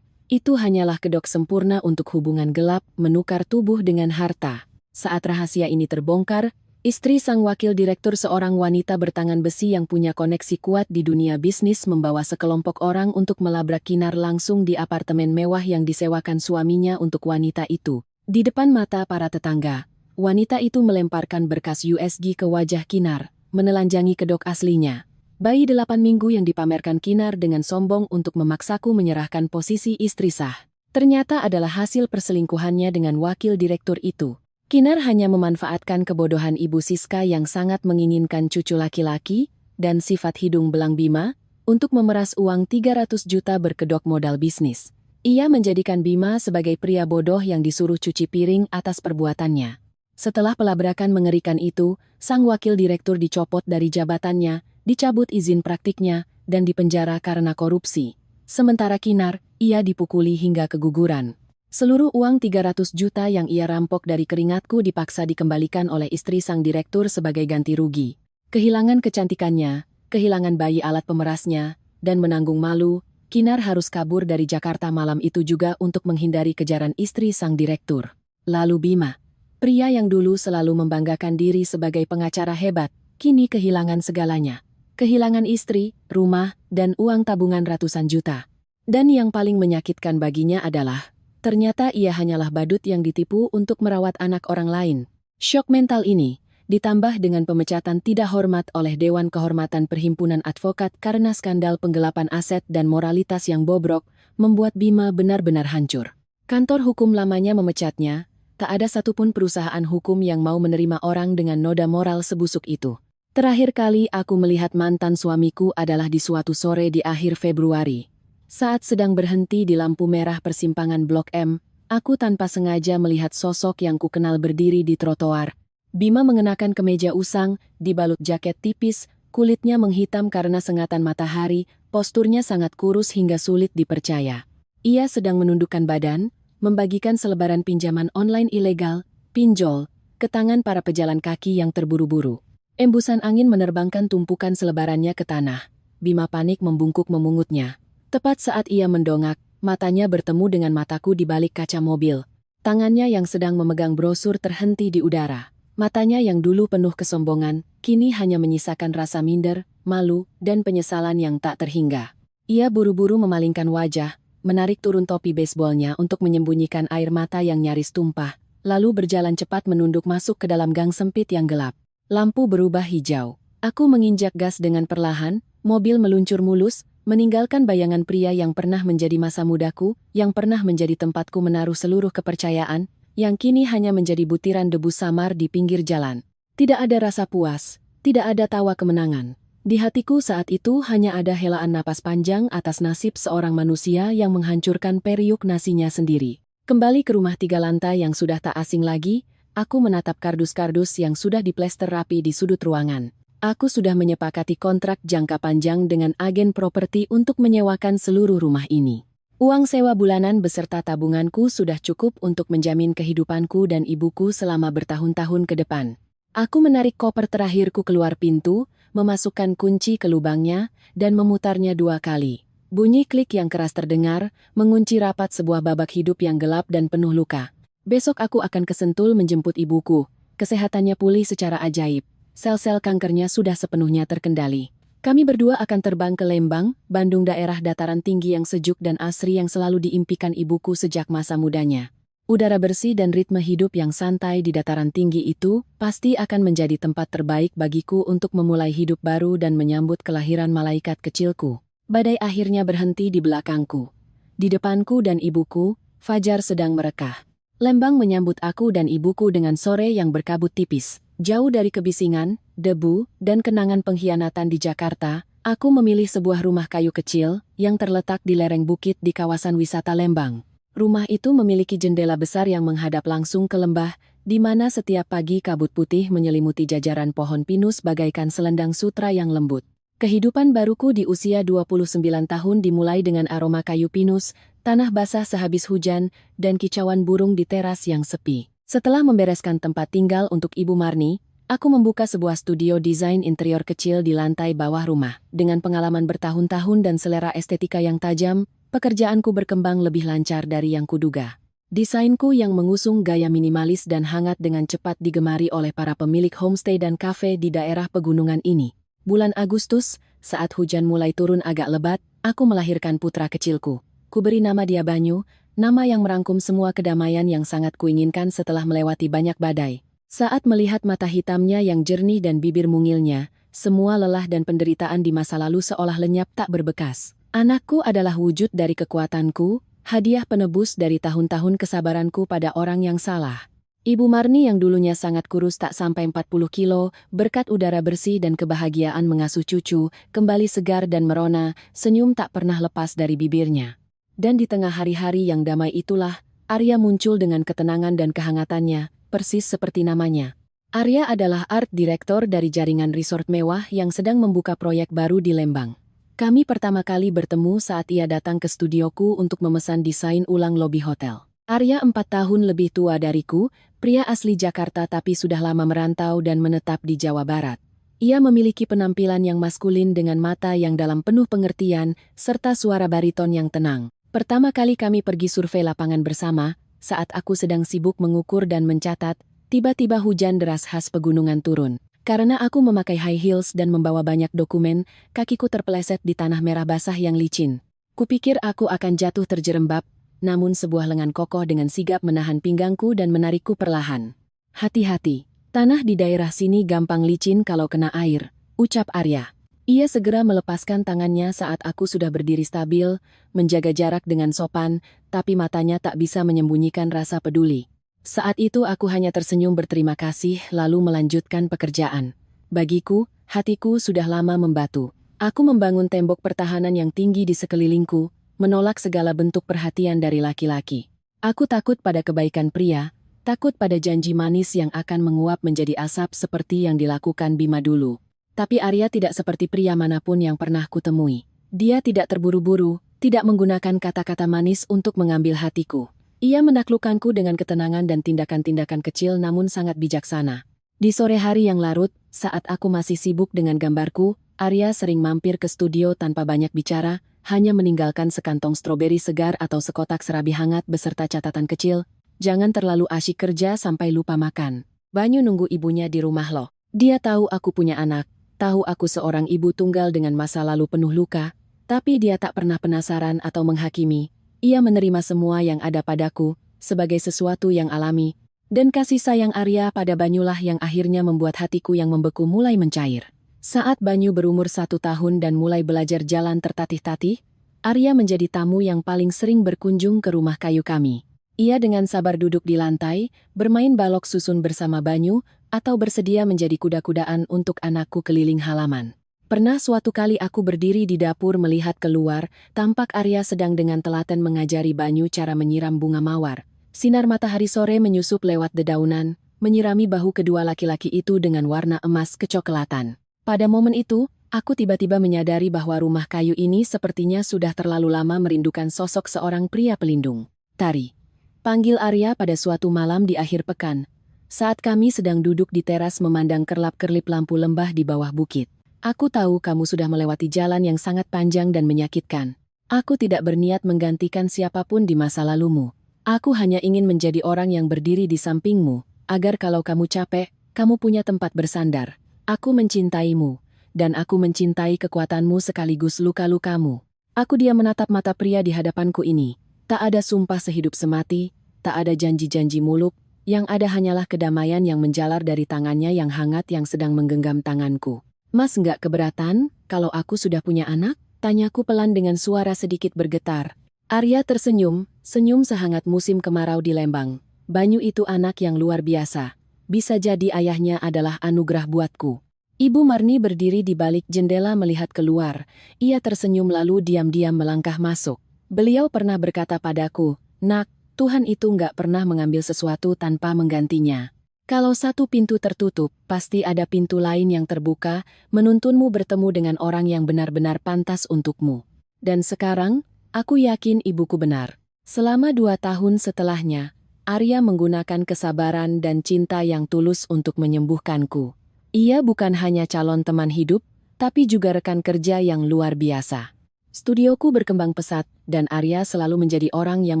Itu hanyalah kedok sempurna untuk hubungan gelap menukar tubuh dengan harta. Saat rahasia ini terbongkar, istri sang wakil direktur, seorang wanita bertangan besi yang punya koneksi kuat di dunia bisnis, membawa sekelompok orang untuk melabrak Kinar langsung di apartemen mewah yang disewakan suaminya untuk wanita itu. Di depan mata para tetangga, wanita itu melemparkan berkas USG ke wajah Kinar, menelanjangi kedok aslinya. Bayi 8 minggu yang dipamerkan Kinar dengan sombong untuk memaksaku menyerahkan posisi istri sah, ternyata adalah hasil perselingkuhannya dengan wakil direktur itu. Kinar hanya memanfaatkan kebodohan Ibu Siska yang sangat menginginkan cucu laki-laki dan sifat hidung belang Bima untuk memeras uang 300 juta berkedok modal bisnis. Ia menjadikan Bima sebagai pria bodoh yang disuruh cuci piring atas perbuatannya. Setelah pelabrakan mengerikan itu, sang wakil direktur dicopot dari jabatannya, dicabut izin praktiknya, dan dipenjara karena korupsi. Sementara Kinar, ia dipukuli hingga keguguran. Seluruh uang 300 juta yang ia rampok dari keringatku dipaksa dikembalikan oleh istri sang direktur sebagai ganti rugi. Kehilangan kecantikannya, kehilangan bayi alat pemerasnya, dan menanggung malu, Kinar harus kabur dari Jakarta malam itu juga untuk menghindari kejaran istri sang direktur. Lalu Bima, pria yang dulu selalu membanggakan diri sebagai pengacara hebat, kini kehilangan segalanya. Kehilangan istri, rumah, dan uang tabungan ratusan juta. Dan yang paling menyakitkan baginya adalah, ternyata ia hanyalah badut yang ditipu untuk merawat anak orang lain. Syok mental ini, ditambah dengan pemecatan tidak hormat oleh Dewan Kehormatan Perhimpunan Advokat karena skandal penggelapan aset dan moralitas yang bobrok, membuat Bima benar-benar hancur. Kantor hukum lamanya memecatnya, tak ada satupun perusahaan hukum yang mau menerima orang dengan noda moral sebusuk itu. Terakhir kali aku melihat mantan suamiku adalah di suatu sore di akhir Februari. Saat sedang berhenti di lampu merah persimpangan Blok M, aku tanpa sengaja melihat sosok yang kukenal berdiri di trotoar. Bima mengenakan kemeja usang, dibalut jaket tipis, kulitnya menghitam karena sengatan matahari, posturnya sangat kurus hingga sulit dipercaya. Ia sedang menundukkan badan, membagikan selebaran pinjaman online ilegal, pinjol, ke tangan para pejalan kaki yang terburu-buru. Embusan angin menerbangkan tumpukan selebarannya ke tanah. Bima panik membungkuk memungutnya. Tepat saat ia mendongak, matanya bertemu dengan mataku di balik kaca mobil. Tangannya yang sedang memegang brosur terhenti di udara. Matanya yang dulu penuh kesombongan, kini hanya menyisakan rasa minder, malu, dan penyesalan yang tak terhingga. Ia buru-buru memalingkan wajah, menarik turun topi baseballnya untuk menyembunyikan air mata yang nyaris tumpah, lalu berjalan cepat menunduk masuk ke dalam gang sempit yang gelap. Lampu berubah hijau. Aku menginjak gas dengan perlahan, mobil meluncur mulus, meninggalkan bayangan pria yang pernah menjadi masa mudaku, yang pernah menjadi tempatku menaruh seluruh kepercayaan, yang kini hanya menjadi butiran debu samar di pinggir jalan. Tidak ada rasa puas, tidak ada tawa kemenangan. Di hatiku saat itu hanya ada helaan napas panjang atas nasib seorang manusia yang menghancurkan periuk nasinya sendiri. Kembali ke rumah 3 lantai yang sudah tak asing lagi, aku menatap kardus-kardus yang sudah diplester rapi di sudut ruangan. Aku sudah menyepakati kontrak jangka panjang dengan agen properti untuk menyewakan seluruh rumah ini. Uang sewa bulanan beserta tabunganku sudah cukup untuk menjamin kehidupanku dan ibuku selama bertahun-tahun ke depan. Aku menarik koper terakhirku keluar pintu, memasukkan kunci ke lubangnya, dan memutarnya 2 kali. Bunyi klik yang keras terdengar, mengunci rapat sebuah babak hidup yang gelap dan penuh luka. Besok aku akan ke Sentul menjemput ibuku. Kesehatannya pulih secara ajaib. sel-sel kankernya sudah sepenuhnya terkendali. Kami berdua akan terbang ke Lembang, Bandung, daerah dataran tinggi yang sejuk dan asri yang selalu diimpikan ibuku sejak masa mudanya. Udara bersih dan ritme hidup yang santai di dataran tinggi itu pasti akan menjadi tempat terbaik bagiku untuk memulai hidup baru dan menyambut kelahiran malaikat kecilku. Badai akhirnya berhenti di belakangku. Di depanku dan ibuku, fajar sedang merekah. Lembang menyambut aku dan ibuku dengan sore yang berkabut tipis. Jauh dari kebisingan, debu, dan kenangan pengkhianatan di Jakarta, aku memilih sebuah rumah kayu kecil yang terletak di lereng bukit di kawasan wisata Lembang. Rumah itu memiliki jendela besar yang menghadap langsung ke lembah, di mana setiap pagi kabut putih menyelimuti jajaran pohon pinus bagaikan selendang sutra yang lembut. Kehidupan baruku di usia 29 tahun dimulai dengan aroma kayu pinus, tanah basah sehabis hujan, dan kicauan burung di teras yang sepi. Setelah membereskan tempat tinggal untuk Ibu Marni, aku membuka sebuah studio desain interior kecil di lantai bawah rumah. Dengan pengalaman bertahun-tahun dan selera estetika yang tajam, pekerjaanku berkembang lebih lancar dari yang kuduga. Desainku yang mengusung gaya minimalis dan hangat dengan cepat digemari oleh para pemilik homestay dan kafe di daerah pegunungan ini. Bulan Agustus, saat hujan mulai turun agak lebat, aku melahirkan putra kecilku. Kuberi nama dia Banyu, nama yang merangkum semua kedamaian yang sangat kuinginkan setelah melewati banyak badai. Saat melihat mata hitamnya yang jernih dan bibir mungilnya, semua lelah dan penderitaan di masa lalu seolah lenyap tak berbekas. Anakku adalah wujud dari kekuatanku, hadiah penebus dari tahun-tahun kesabaranku pada orang yang salah. Ibu Marni yang dulunya sangat kurus tak sampai 40 kilo, berkat udara bersih dan kebahagiaan mengasuh cucu, kembali segar dan merona, senyum tak pernah lepas dari bibirnya. Dan di tengah hari-hari yang damai itulah, Arya muncul dengan ketenangan dan kehangatannya, persis seperti namanya. Arya adalah art director dari jaringan resort mewah yang sedang membuka proyek baru di Lembang. Kami pertama kali bertemu saat ia datang ke studioku untuk memesan desain ulang lobi hotel. Arya 4 tahun lebih tua dariku, pria asli Jakarta tapi sudah lama merantau dan menetap di Jawa Barat. Ia memiliki penampilan yang maskulin dengan mata yang dalam penuh pengertian, serta suara bariton yang tenang. Pertama kali kami pergi survei lapangan bersama, saat aku sedang sibuk mengukur dan mencatat, tiba-tiba hujan deras khas pegunungan turun. Karena aku memakai high heels dan membawa banyak dokumen, kakiku terpeleset di tanah merah basah yang licin. Kupikir aku akan jatuh terjerembab, namun sebuah lengan kokoh dengan sigap menahan pinggangku dan menarikku perlahan. Hati-hati, tanah di daerah sini gampang licin kalau kena air, ucap Arya. Ia segera melepaskan tangannya saat aku sudah berdiri stabil, menjaga jarak dengan sopan, tapi matanya tak bisa menyembunyikan rasa peduli. Saat itu aku hanya tersenyum berterima kasih lalu melanjutkan pekerjaan. Bagiku, hatiku sudah lama membatu. Aku membangun tembok pertahanan yang tinggi di sekelilingku, menolak segala bentuk perhatian dari laki-laki. Aku takut pada kebaikan pria, takut pada janji manis yang akan menguap menjadi asap seperti yang dilakukan Bima dulu. Tapi Arya tidak seperti pria manapun yang pernah kutemui. Dia tidak terburu-buru, tidak menggunakan kata-kata manis untuk mengambil hatiku. Ia menaklukkanku dengan ketenangan dan tindakan-tindakan kecil namun sangat bijaksana. Di sore hari yang larut, saat aku masih sibuk dengan gambarku, Arya sering mampir ke studio tanpa banyak bicara, hanya meninggalkan sekantong stroberi segar atau sekotak serabi hangat beserta catatan kecil, jangan terlalu asyik kerja sampai lupa makan. Banyu nunggu ibunya di rumah loh. Dia tahu aku punya anak, tahu aku seorang ibu tunggal dengan masa lalu penuh luka, tapi dia tak pernah penasaran atau menghakimi. Ia menerima semua yang ada padaku, sebagai sesuatu yang alami, dan kasih sayang Arya pada Banyulah yang akhirnya membuat hatiku yang membeku mulai mencair. Saat Banyu berumur 1 tahun dan mulai belajar jalan tertatih-tatih, Arya menjadi tamu yang paling sering berkunjung ke rumah kayu kami. Ia dengan sabar duduk di lantai, bermain balok susun bersama Banyu, atau bersedia menjadi kuda-kudaan untuk anakku keliling halaman. Pernah suatu kali aku berdiri di dapur melihat keluar, tampak Arya sedang dengan telaten mengajari Banyu cara menyiram bunga mawar. Sinar matahari sore menyusup lewat dedaunan, menyirami bahu kedua laki-laki itu dengan warna emas kecoklatan. Pada momen itu, aku tiba-tiba menyadari bahwa rumah kayu ini sepertinya sudah terlalu lama merindukan sosok seorang pria pelindung. Tari, panggil Arya pada suatu malam di akhir pekan, saat kami sedang duduk di teras memandang kerlap-kerlip lampu lembah di bawah bukit. Aku tahu kamu sudah melewati jalan yang sangat panjang dan menyakitkan. Aku tidak berniat menggantikan siapapun di masa lalumu. Aku hanya ingin menjadi orang yang berdiri di sampingmu, agar kalau kamu capek, kamu punya tempat bersandar. Aku mencintaimu, dan aku mencintai kekuatanmu sekaligus luka-lukamu. Aku diam menatap mata pria di hadapanku ini. Tak ada sumpah sehidup semati, tak ada janji-janji muluk, yang ada hanyalah kedamaian yang menjalar dari tangannya yang hangat yang sedang menggenggam tanganku. Mas nggak keberatan, kalau aku sudah punya anak? Tanyaku pelan dengan suara sedikit bergetar. Arya tersenyum, senyum sehangat musim kemarau di Lembang. Banyu itu anak yang luar biasa. Bisa jadi ayahnya adalah anugerah buatku. Ibu Marni berdiri di balik jendela melihat keluar. Ia tersenyum lalu diam-diam melangkah masuk. Beliau pernah berkata padaku, "Nak, Tuhan itu nggak pernah mengambil sesuatu tanpa menggantinya. Kalau satu pintu tertutup, pasti ada pintu lain yang terbuka, menuntunmu bertemu dengan orang yang benar-benar pantas untukmu." Dan sekarang, aku yakin ibuku benar. Selama 2 tahun setelahnya, Arya menggunakan kesabaran dan cinta yang tulus untuk menyembuhkanku. Ia bukan hanya calon teman hidup, tapi juga rekan kerja yang luar biasa. Studioku berkembang pesat, dan Arya selalu menjadi orang yang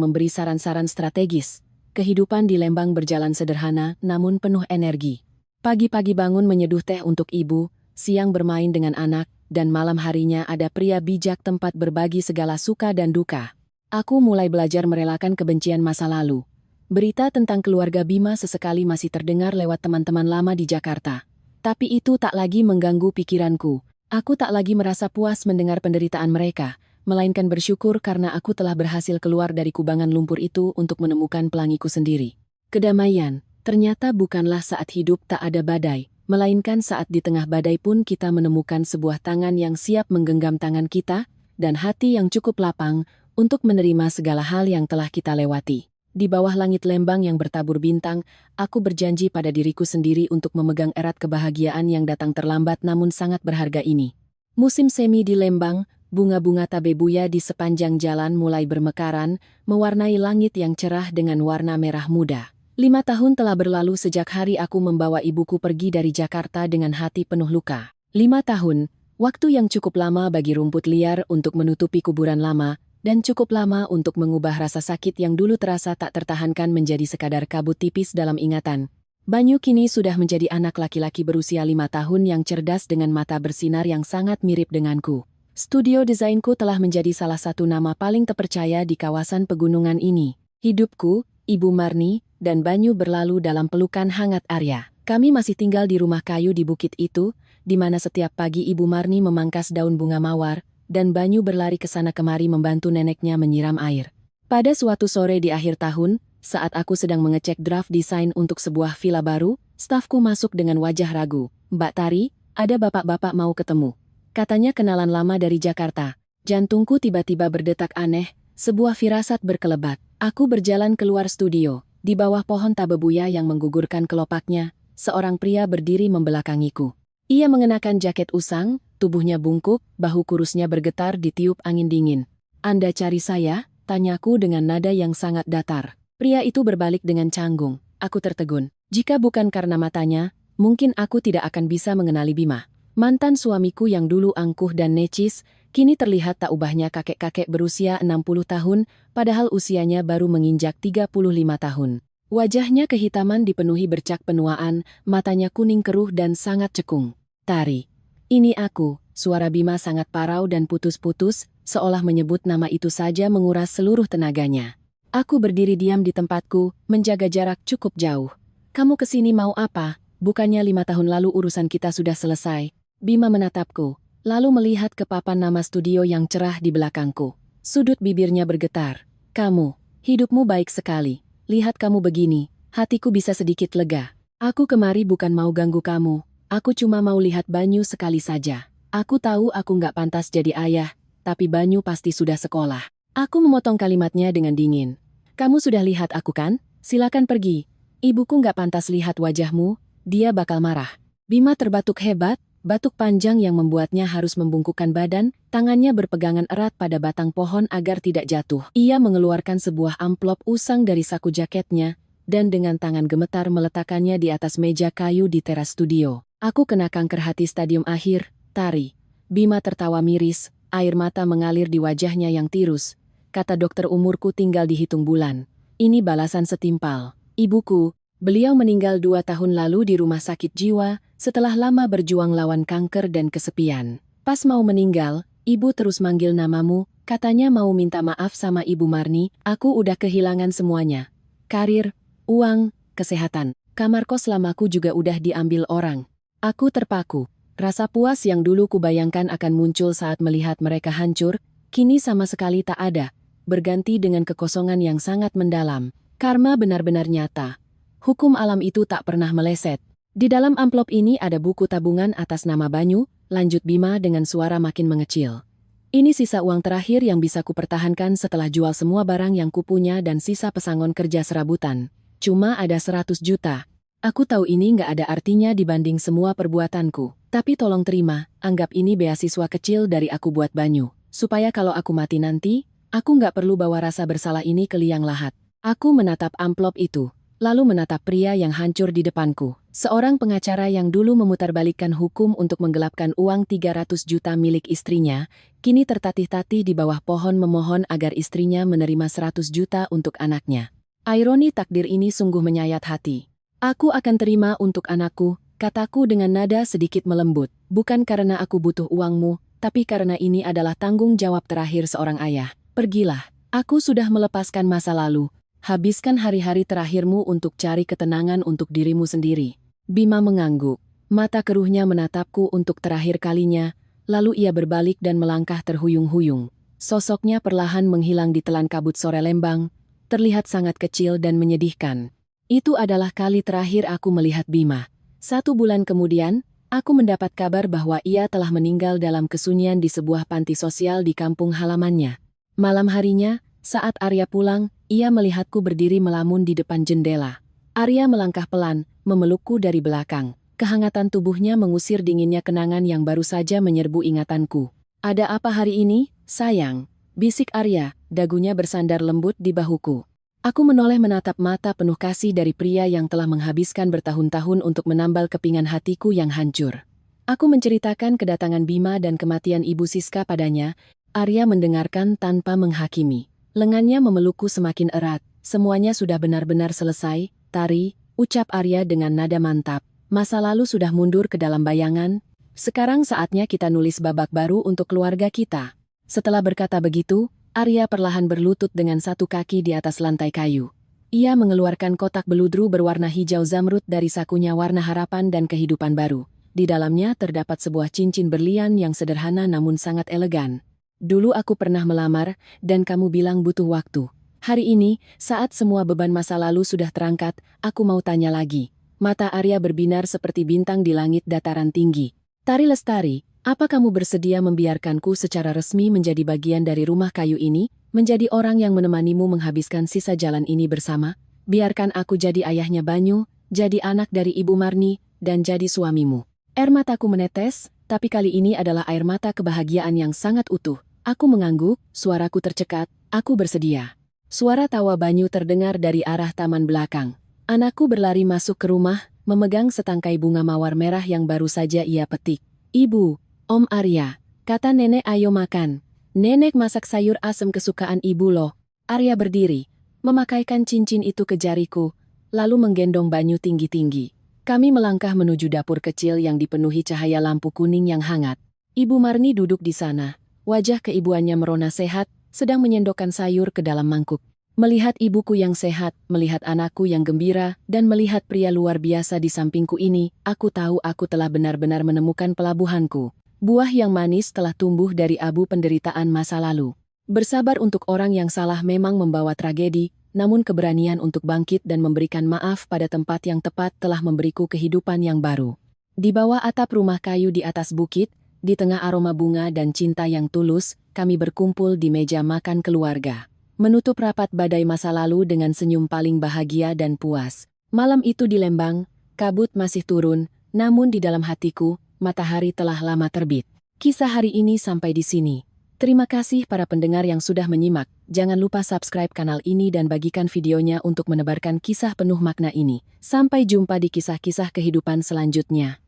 memberi saran-saran strategis. Kehidupan di Lembang berjalan sederhana, namun penuh energi. Pagi-pagi bangun menyeduh teh untuk ibu, siang bermain dengan anak, dan malam harinya ada pria bijak tempat berbagi segala suka dan duka. Aku mulai belajar merelakan kebencian masa lalu. Berita tentang keluarga Bima sesekali masih terdengar lewat teman-teman lama di Jakarta. Tapi itu tak lagi mengganggu pikiranku. Aku tak lagi merasa puas mendengar penderitaan mereka, melainkan bersyukur karena aku telah berhasil keluar dari kubangan lumpur itu untuk menemukan pelangiku sendiri. Kedamaian, ternyata bukanlah saat hidup tak ada badai, melainkan saat di tengah badai pun kita menemukan sebuah tangan yang siap menggenggam tangan kita, dan hati yang cukup lapang untuk menerima segala hal yang telah kita lewati. Di bawah langit Lembang yang bertabur bintang, aku berjanji pada diriku sendiri untuk memegang erat kebahagiaan yang datang terlambat namun sangat berharga ini. Musim semi di Lembang, bunga-bunga tabebuya di sepanjang jalan mulai bermekaran, mewarnai langit yang cerah dengan warna merah muda. 5 tahun telah berlalu sejak hari aku membawa ibuku pergi dari Jakarta dengan hati penuh luka. 5 tahun, waktu yang cukup lama bagi rumput liar untuk menutupi kuburan lama, dan cukup lama untuk mengubah rasa sakit yang dulu terasa tak tertahankan menjadi sekadar kabut tipis dalam ingatan. Banyu kini sudah menjadi anak laki-laki berusia 5 tahun yang cerdas dengan mata bersinar yang sangat mirip denganku. Studio desainku telah menjadi salah satu nama paling terpercaya di kawasan pegunungan ini. Hidupku, Ibu Marni, dan Banyu berlalu dalam pelukan hangat Arya. Kami masih tinggal di rumah kayu di bukit itu, di mana setiap pagi Ibu Marni memangkas daun bunga mawar, dan Banyu berlari ke sana kemari membantu neneknya menyiram air. Pada suatu sore di akhir tahun, saat aku sedang mengecek draft desain untuk sebuah villa baru, stafku masuk dengan wajah ragu. "Mbak Tari, ada bapak-bapak mau ketemu." Katanya kenalan lama dari Jakarta. Jantungku tiba-tiba berdetak aneh, sebuah firasat berkelebat. Aku berjalan keluar studio. Di bawah pohon tabebuya yang menggugurkan kelopaknya, seorang pria berdiri membelakangiku. Ia mengenakan jaket usang, tubuhnya bungkuk, bahu kurusnya bergetar ditiup angin dingin. "Anda cari saya?" tanyaku dengan nada yang sangat datar. Pria itu berbalik dengan canggung. Aku tertegun. Jika bukan karena matanya, mungkin aku tidak akan bisa mengenali Bima. Mantan suamiku yang dulu angkuh dan necis, kini terlihat tak ubahnya kakek-kakek berusia 60 tahun, padahal usianya baru menginjak 35 tahun. Wajahnya kehitaman dipenuhi bercak penuaan, matanya kuning keruh dan sangat cekung. "Tari. Ini aku." Suara Bima sangat parau dan putus-putus, seolah menyebut nama itu saja menguras seluruh tenaganya. Aku berdiri diam di tempatku, menjaga jarak cukup jauh. "Kamu kesini mau apa? Bukannya 5 tahun lalu urusan kita sudah selesai?" Bima menatapku, lalu melihat ke papan nama studio yang cerah di belakangku. Sudut bibirnya bergetar. "Kamu, hidupmu baik sekali. Lihat kamu begini, hatiku bisa sedikit lega. Aku kemari bukan mau ganggu kamu, aku cuma mau lihat Banyu sekali saja. Aku tahu aku nggak pantas jadi ayah, tapi Banyu pasti sudah sekolah." Aku memotong kalimatnya dengan dingin. "Kamu sudah lihat aku kan? Silakan pergi. Ibuku nggak pantas lihat wajahmu, dia bakal marah." Bima terbatuk hebat, batuk panjang yang membuatnya harus membungkukkan badan, tangannya berpegangan erat pada batang pohon agar tidak jatuh. Ia mengeluarkan sebuah amplop usang dari saku jaketnya, dan dengan tangan gemetar meletakkannya di atas meja kayu di teras studio. "Aku kena kanker hati stadium akhir, Tari." Bima tertawa miris, air mata mengalir di wajahnya yang tirus. "Kata dokter umurku tinggal dihitung bulan. Ini balasan setimpal. Ibuku, Beliau meninggal 2 tahun lalu di rumah sakit jiwa, setelah lama berjuang lawan kanker dan kesepian. Pas mau meninggal, ibu terus manggil namamu, katanya mau minta maaf sama Ibu Marni, aku udah kehilangan semuanya. Karir, uang, kesehatan, kamar kos lamaku juga udah diambil orang. Aku terpaku. Rasa puas yang dulu kubayangkan akan muncul saat melihat mereka hancur, kini sama sekali tak ada, berganti dengan kekosongan yang sangat mendalam. Karma benar-benar nyata. Hukum alam itu tak pernah meleset. Di dalam amplop ini ada buku tabungan atas nama Banyu, lanjut Bima dengan suara makin mengecil. Ini sisa uang terakhir yang bisa kupertahankan setelah jual semua barang yang kupunya dan sisa pesangon kerja serabutan. Cuma ada 100 juta. Aku tahu ini nggak ada artinya dibanding semua perbuatanku. Tapi tolong terima, anggap ini beasiswa kecil dari aku buat Banyu. Supaya kalau aku mati nanti, aku nggak perlu bawa rasa bersalah ini ke liang lahat. Aku menatap amplop itu, lalu menatap pria yang hancur di depanku. Seorang pengacara yang dulu memutarbalikkan hukum untuk menggelapkan uang 300 juta milik istrinya, kini tertatih-tatih di bawah pohon memohon agar istrinya menerima 100 juta untuk anaknya. Ironi takdir ini sungguh menyayat hati. Aku akan terima untuk anakku, kataku dengan nada sedikit melembut. Bukan karena aku butuh uangmu, tapi karena ini adalah tanggung jawab terakhir seorang ayah. Pergilah, aku sudah melepaskan masa lalu. Habiskan hari-hari terakhirmu untuk cari ketenangan untuk dirimu sendiri. Bima mengangguk. Mata keruhnya menatapku untuk terakhir kalinya, lalu ia berbalik dan melangkah terhuyung-huyung. Sosoknya perlahan menghilang di telan kabut sore Lembang, terlihat sangat kecil dan menyedihkan. Itu adalah kali terakhir aku melihat Bima. 1 bulan kemudian, aku mendapat kabar bahwa ia telah meninggal dalam kesunyian di sebuah panti sosial di kampung halamannya. Malam harinya, saat Arya pulang, ia melihatku berdiri melamun di depan jendela. Arya melangkah pelan, memelukku dari belakang. Kehangatan tubuhnya mengusir dinginnya kenangan yang baru saja menyerbu ingatanku. Ada apa hari ini, sayang? Bisik Arya, dagunya bersandar lembut di bahuku. Aku menoleh menatap mata penuh kasih dari pria yang telah menghabiskan bertahun-tahun untuk menambal kepingan hatiku yang hancur. Aku menceritakan kedatangan Bima dan kematian Ibu Siska padanya. Arya mendengarkan tanpa menghakimi. Lengannya memelukku semakin erat. Semuanya sudah benar-benar selesai, Tari, ucap Arya dengan nada mantap. Masa lalu sudah mundur ke dalam bayangan. Sekarang saatnya kita nulis babak baru untuk keluarga kita. Setelah berkata begitu, Arya perlahan berlutut dengan satu kaki di atas lantai kayu. Ia mengeluarkan kotak beludru berwarna hijau zamrud dari sakunya warna harapan dan kehidupan baru. Di dalamnya terdapat sebuah cincin berlian yang sederhana namun sangat elegan. Dulu aku pernah melamar, dan kamu bilang butuh waktu. Hari ini, saat semua beban masa lalu sudah terangkat, aku mau tanya lagi. Mata Arya berbinar seperti bintang di langit dataran tinggi. Tari Lestari, apa kamu bersedia membiarkanku secara resmi menjadi bagian dari rumah kayu ini, menjadi orang yang menemanimu menghabiskan sisa jalan ini bersama? Biarkan aku jadi ayahnya Banyu, jadi anak dari Ibu Marni, dan jadi suamimu. Air mataku menetes, tapi kali ini adalah air mata kebahagiaan yang sangat utuh. Aku mengangguk, suaraku tercekat, aku bersedia. Suara tawa Banyu terdengar dari arah taman belakang. Anakku berlari masuk ke rumah, memegang setangkai bunga mawar merah yang baru saja ia petik. Ibu, Om Arya, kata nenek ayo makan. Nenek masak sayur asem kesukaan ibu loh. Arya berdiri, memakaikan cincin itu ke jariku, lalu menggendong Banyu tinggi-tinggi. Kami melangkah menuju dapur kecil yang dipenuhi cahaya lampu kuning yang hangat. Ibu Marni duduk di sana, wajah keibuannya merona sehat, sedang menyendokkan sayur ke dalam mangkuk. Melihat ibuku yang sehat, melihat anakku yang gembira, dan melihat pria luar biasa di sampingku ini, aku tahu aku telah benar-benar menemukan pelabuhanku. Buah yang manis telah tumbuh dari abu penderitaan masa lalu. Bersabar untuk orang yang salah memang membawa tragedi, namun keberanian untuk bangkit dan memberikan maaf pada tempat yang tepat telah memberiku kehidupan yang baru. Di bawah atap rumah kayu di atas bukit, di tengah aroma bunga dan cinta yang tulus, kami berkumpul di meja makan keluarga. Menutup rapat badai masa lalu dengan senyum paling bahagia dan puas. Malam itu di Lembang, kabut masih turun, namun di dalam hatiku, matahari telah lama terbit. Kisah hari ini sampai di sini. Terima kasih para pendengar yang sudah menyimak. Jangan lupa subscribe kanal ini dan bagikan videonya untuk menebarkan kisah penuh makna ini. Sampai jumpa di kisah-kisah kehidupan selanjutnya.